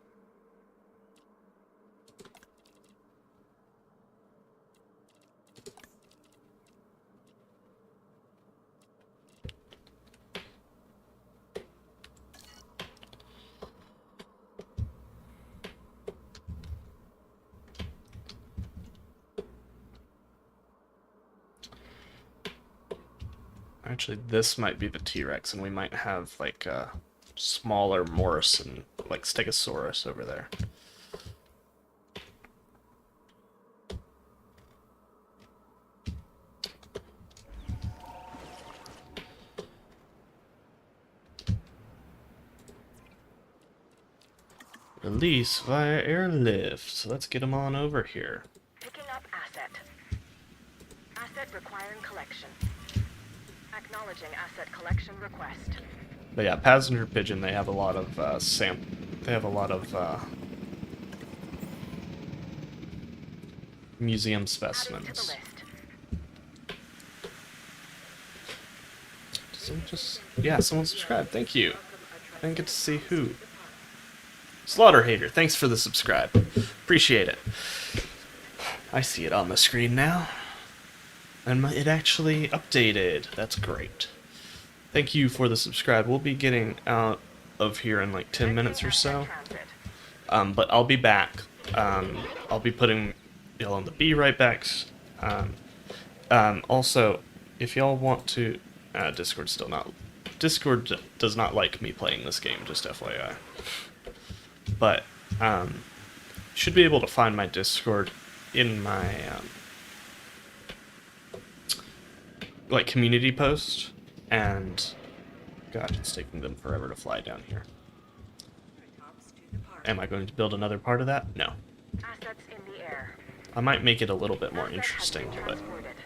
Actually, this might be the T-Rex, and we might have like a smaller Morrison, like Stegosaurus over there. Release via airlift. So let's get them on over here. Picking up asset. Asset requiring collection. Acknowledging asset collection request. But yeah, passenger pigeon. They have a lot of They have a lot of museum Adding to the specimens. list. Someone subscribed. Thank you. I didn't get to see who. Slaughter Hater, thanks for the subscribe. Appreciate it. I see it on the screen now. And it actually updated. That's great. Thank you for the subscribe. We'll be getting out of here in like 10 minutes or so. But I'll be back. I'll be putting y'all on the B right backs. Also, if y'all want to... Discord does not like me playing this game, just FYI. But, should be able to find my Discord in my, like, community post, and, God, it's taking them forever to fly down here. Am I going to build another part of that? No. Assets in the air. I might make it a little bit more Asset has interesting, been but... transported.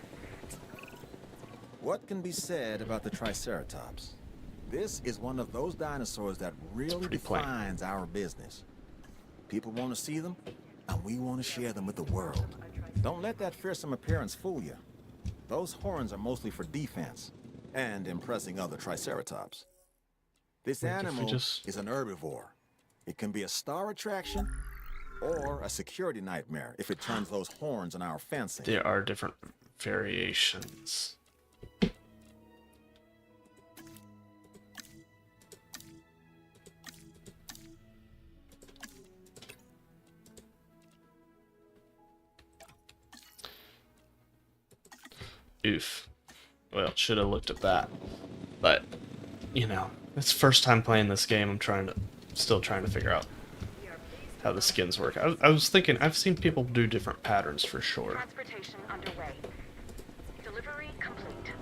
What can be said about the Triceratops? This is one of those dinosaurs that really pretty plain. defines our business. People want to see them, and we want to share them with the world. Don't let that fearsome appearance fool you. Those horns are mostly for defense and impressing other Triceratops. This Like if we animal just- is an herbivore. It can be a star attraction or a security nightmare if it turns those horns on our fencing. There are different variations. Oof. Well, should have looked at that. But, you know, it's first time playing this game. I'm still trying to figure out how the skins work. I was thinking, I've seen people do different patterns for sure. Transportation underway. Delivery complete.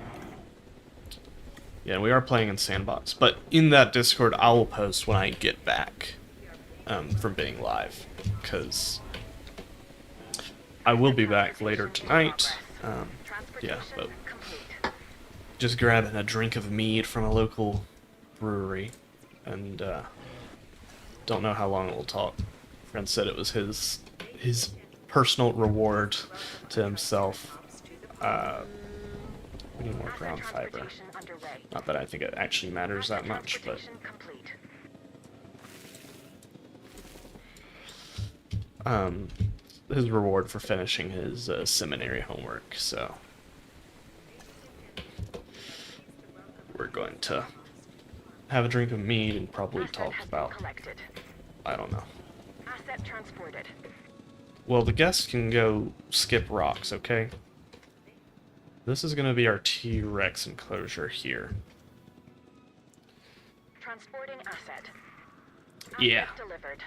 Yeah, we are playing in Sandbox. But in that Discord, I will post when I get back from being live. Because I will be back later tonight. Yeah, but Complete. just grabbing a drink of mead from a local brewery, and don't know how long it will talk. Friend said it was his personal reward to himself. We need more ground fiber. Transportation underway. Not that I think it actually matters that Asset much, but transportation complete. his reward for finishing his seminary homework. So we're going to have a drink of mead and probably Asset talk has been about, collected. I don't know. Asset transported. Well, the guests can go skip rocks, okay? This is going to be our T-Rex enclosure here. Transporting asset. Yeah. Asset delivered.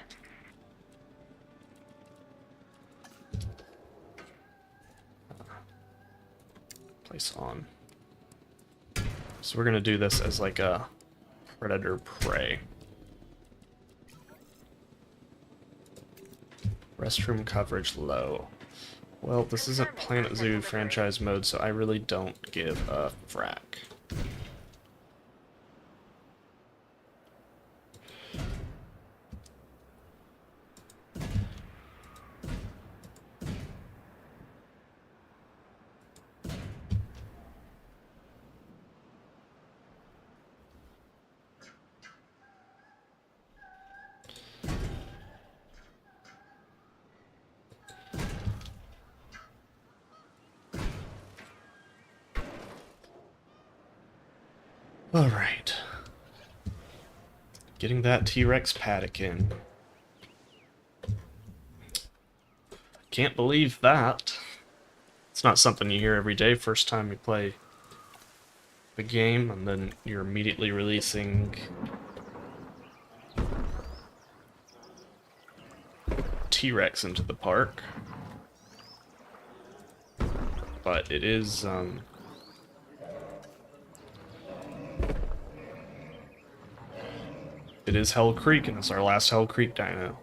Place on. So we're going to do this as like a predator prey. Restroom coverage low. Well, this isn't Planet Zoo franchise mode, so I really don't give a frack. Alright. Getting that T-Rex paddock in. Can't believe that. It's not something you hear every day first time you play the game, and then you're immediately releasing T-Rex into the park. But it is, it is Hell Creek, and it's our last Hell Creek dino.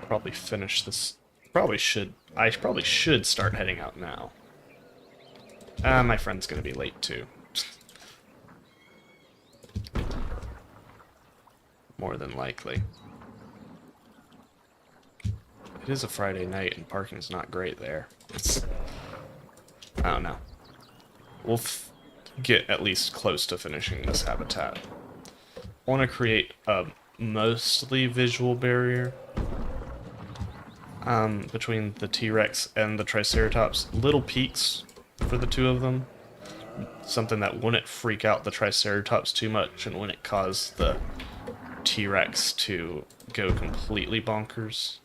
Probably finish this. I probably should start heading out now. My friend's gonna be late too. More than likely. It is a Friday night, and parking's not great there. I don't know. We'll get at least close to finishing this habitat. I want to create a mostly visual barrier between the T-Rex and the Triceratops. Little peaks for the two of them. Something that wouldn't freak out the Triceratops too much and wouldn't cause the T-Rex to go completely bonkers.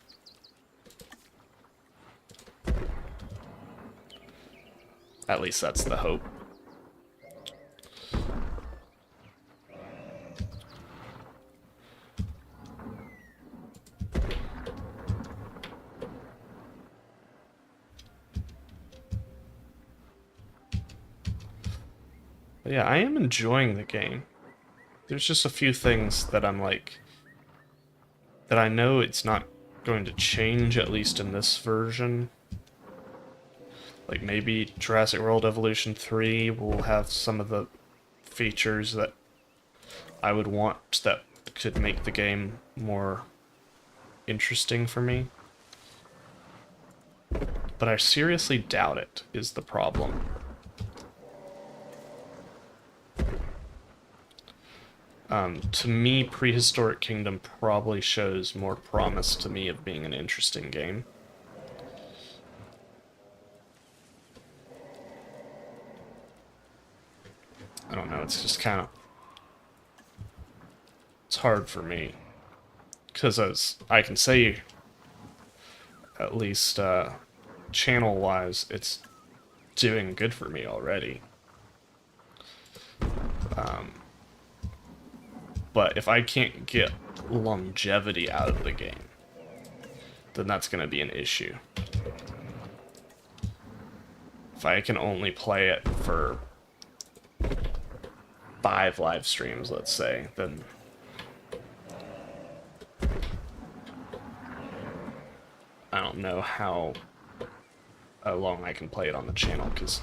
At least that's the hope. But yeah, I am enjoying the game. There's just a few things that I'm like, that I know it's not going to change, at least in this version. Like maybe Jurassic World Evolution 3 will have some of the features that I would want that could make the game more interesting for me. But I seriously doubt it, is the problem. To me, Prehistoric Kingdom probably shows more promise to me of being an interesting game. I don't know, it's just kind of... It's hard for me. Because as I can say, at least channel-wise, it's doing good for me already. But if I can't get longevity out of the game, then that's going to be an issue. If I can only play it for 5 live streams, let's say, then I don't know how long I can play it on the channel, because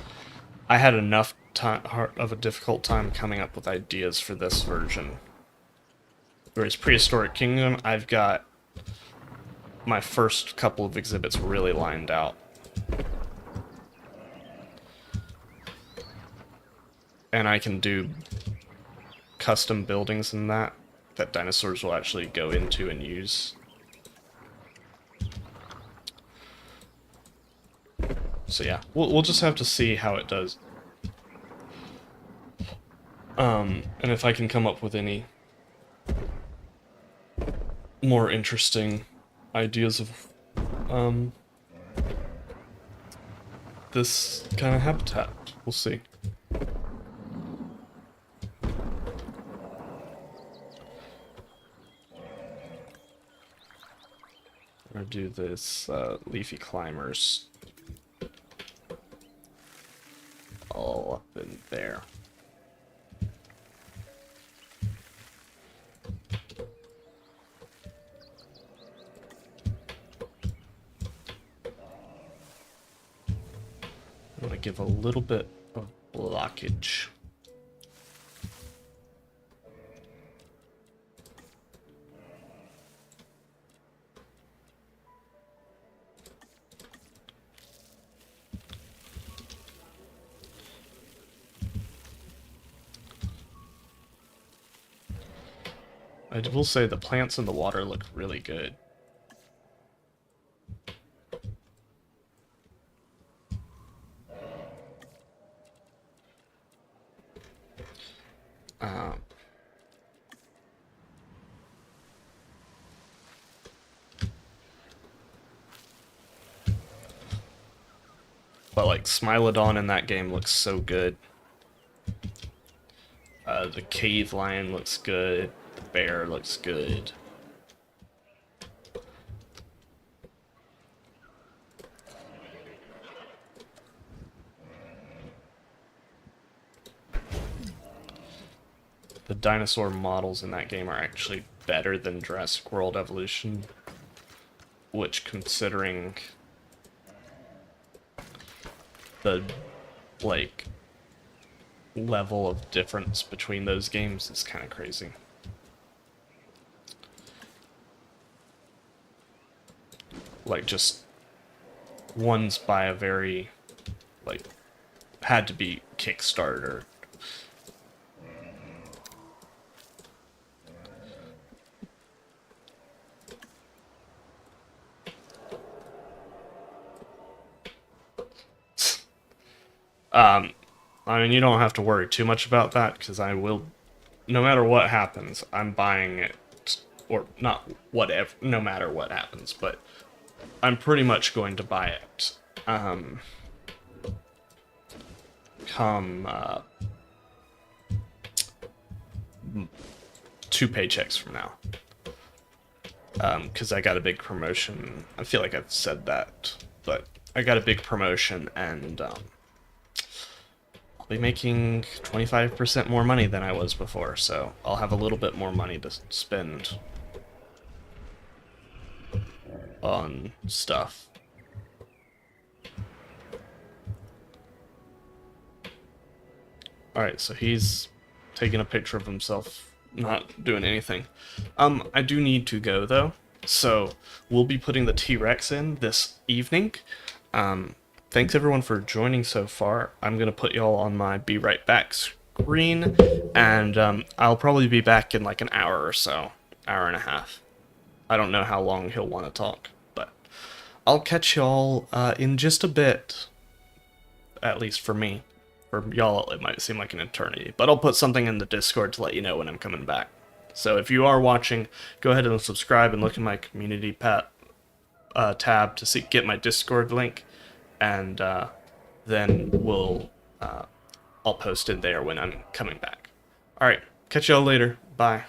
I had enough of a difficult time coming up with ideas for this version Whereas Prehistoric Kingdom, I've got my first couple of exhibits really lined out. And I can do custom buildings in that dinosaurs will actually go into and use. So yeah, we'll just have to see how it does. And if I can come up with any more interesting ideas of this kind of habitat, we'll see. I'm gonna do this leafy climbers all up in there. I'm gonna give a little bit of blockage. I will say the plants in the water look really good. But like Smilodon in that game looks so good. The cave lion looks good. The bear looks good. The dinosaur models in that game are actually better than Jurassic World Evolution, which, considering the like level of difference between those games, is kind of crazy. Like, just one's by a very, like, had to be Kickstarter. I mean, you don't have to worry too much about that, because I will, no matter what happens, I'm buying it, or not whatever, no matter what happens, but I'm pretty much going to buy it, come, 2 paychecks from now. Because I got a big promotion. I feel like I've said that, but I got a big promotion, and, I'll be making 25% more money than I was before, so I'll have a little bit more money to spend on stuff. Alright, so he's taking a picture of himself, not doing anything. I do need to go, though, so we'll be putting the T-Rex in this evening. Thanks everyone for joining so far. I'm gonna put y'all on my be right back screen, and I'll probably be back in like an hour or so, hour and a half. I don't know how long he'll want to talk, but I'll catch y'all in just a bit, at least for me. For y'all, it might seem like an eternity, but I'll put something in the Discord to let you know when I'm coming back. So if you are watching, go ahead and subscribe and look in my community tab to get my Discord link, and then I'll post it there when I'm coming back. Alright, catch y'all later. Bye.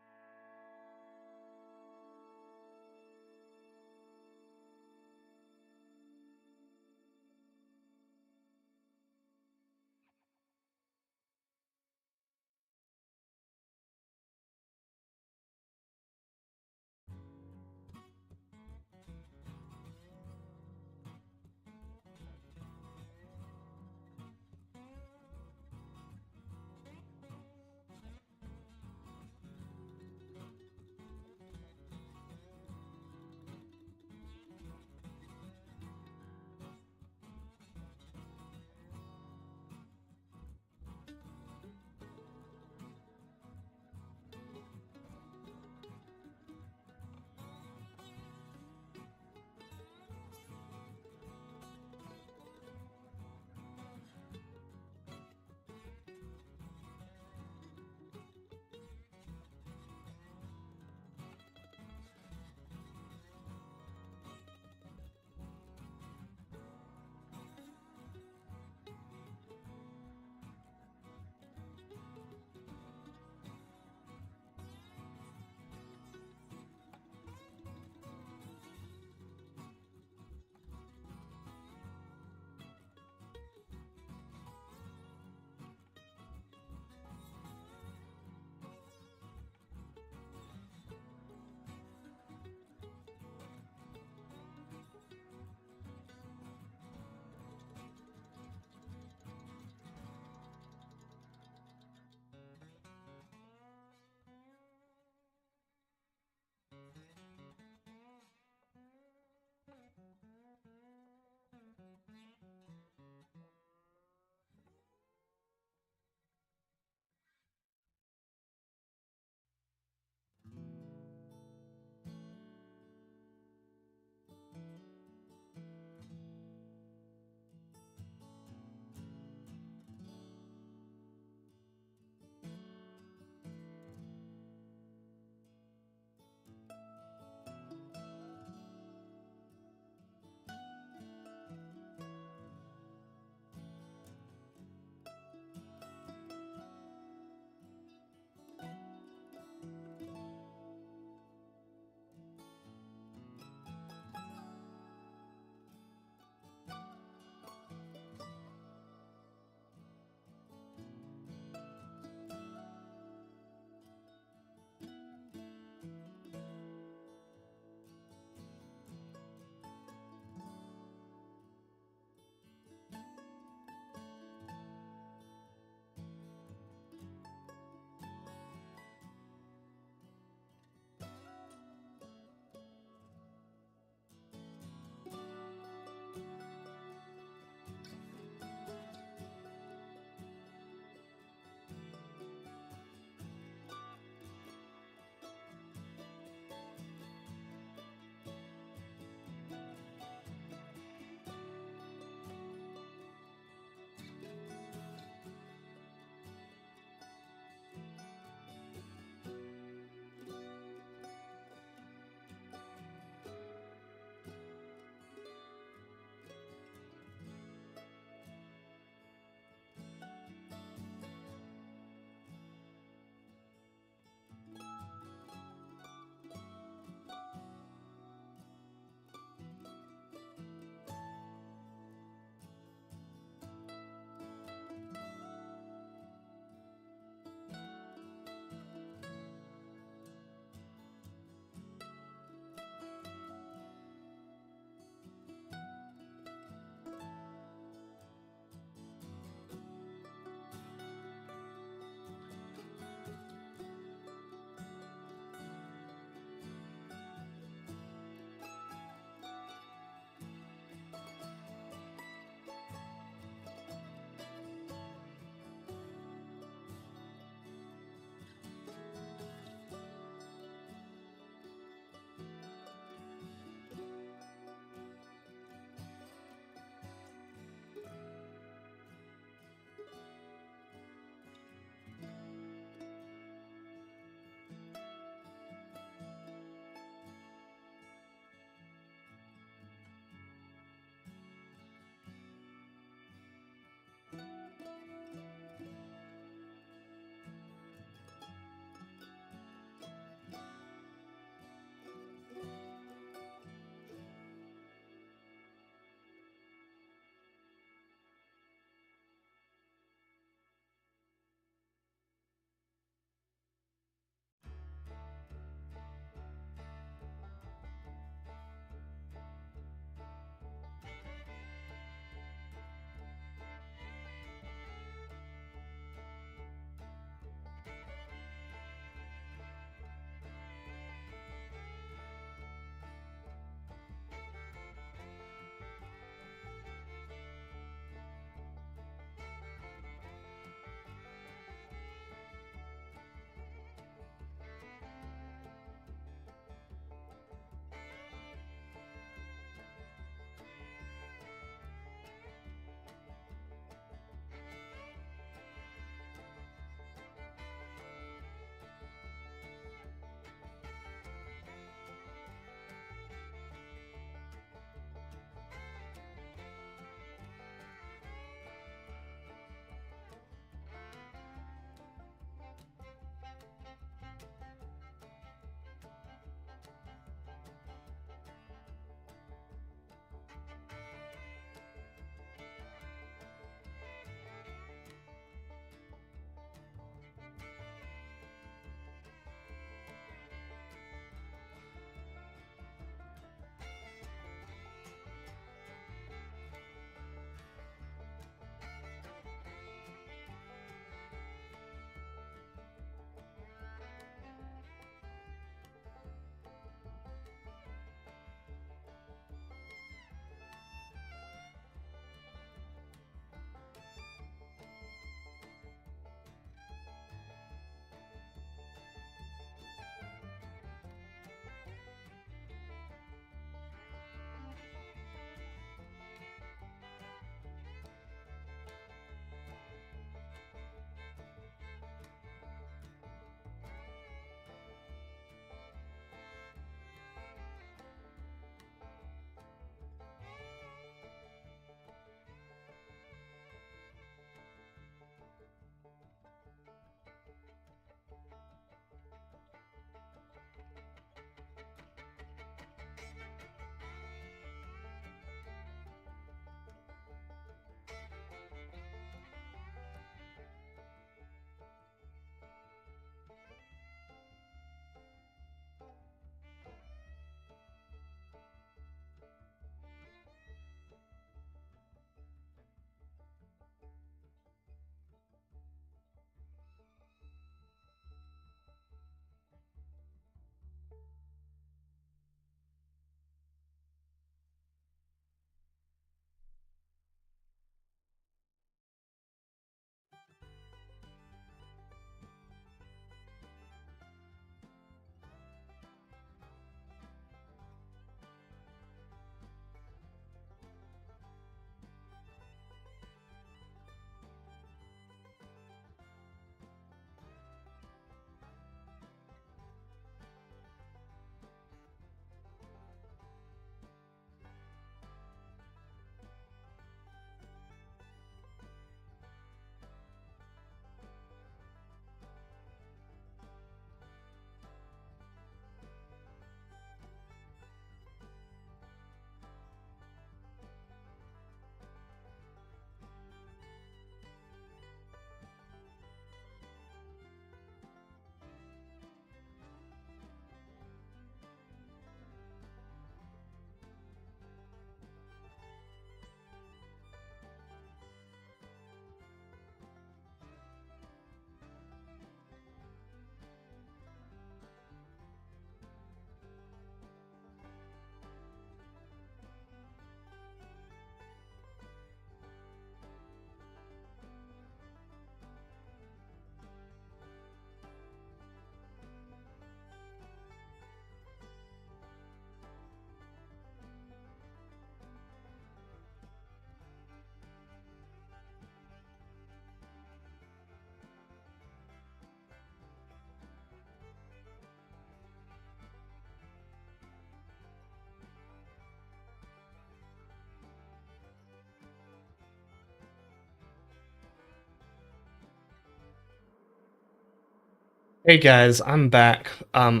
Hey guys, I'm back. I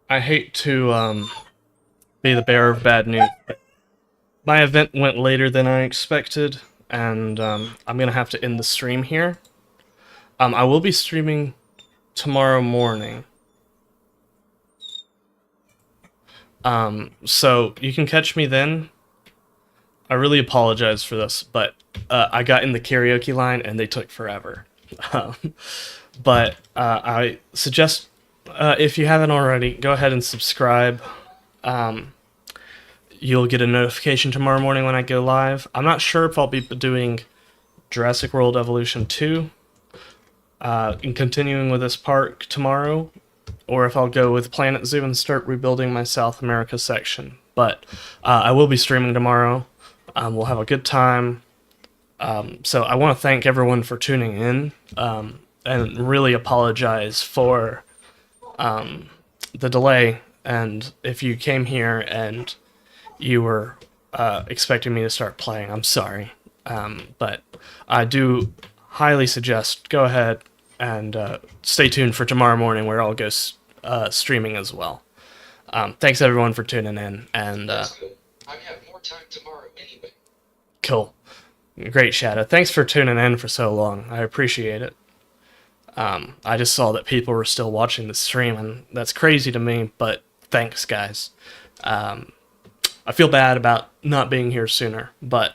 hate to be the bearer of bad news, but my event went later than I expected, and I'm gonna have to end the stream here. I will be streaming tomorrow morning. So you can catch me then. I really apologize for this, but I got in the karaoke line and they took forever. But I suggest, if you haven't already, go ahead and subscribe. You'll get a notification tomorrow morning when I go live. I'm not sure if I'll be doing Jurassic World Evolution 2 and continuing with this park tomorrow, or if I'll go with Planet Zoo and start rebuilding my South America section. But I will be streaming tomorrow. We'll have a good time. So I want to thank everyone for tuning in, and really apologize for the delay. And if you came here and you were expecting me to start playing, I'm sorry. But I do highly suggest go ahead and stay tuned for tomorrow morning where I'll go streaming as well. Thanks everyone for tuning in, and I have more time tomorrow anyway. cool. Great, Shadow. Thanks for tuning in for so long. I appreciate it. I just saw that people were still watching the stream, and that's crazy to me, but thanks, guys. I feel bad about not being here sooner, but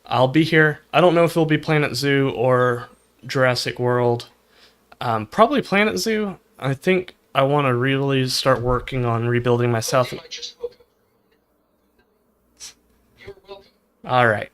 I'll be here. I don't know if it'll be Planet Zoo or Jurassic World. Probably Planet Zoo. I think I want to really start working on rebuilding myself. I just woke up. You're welcome. All right.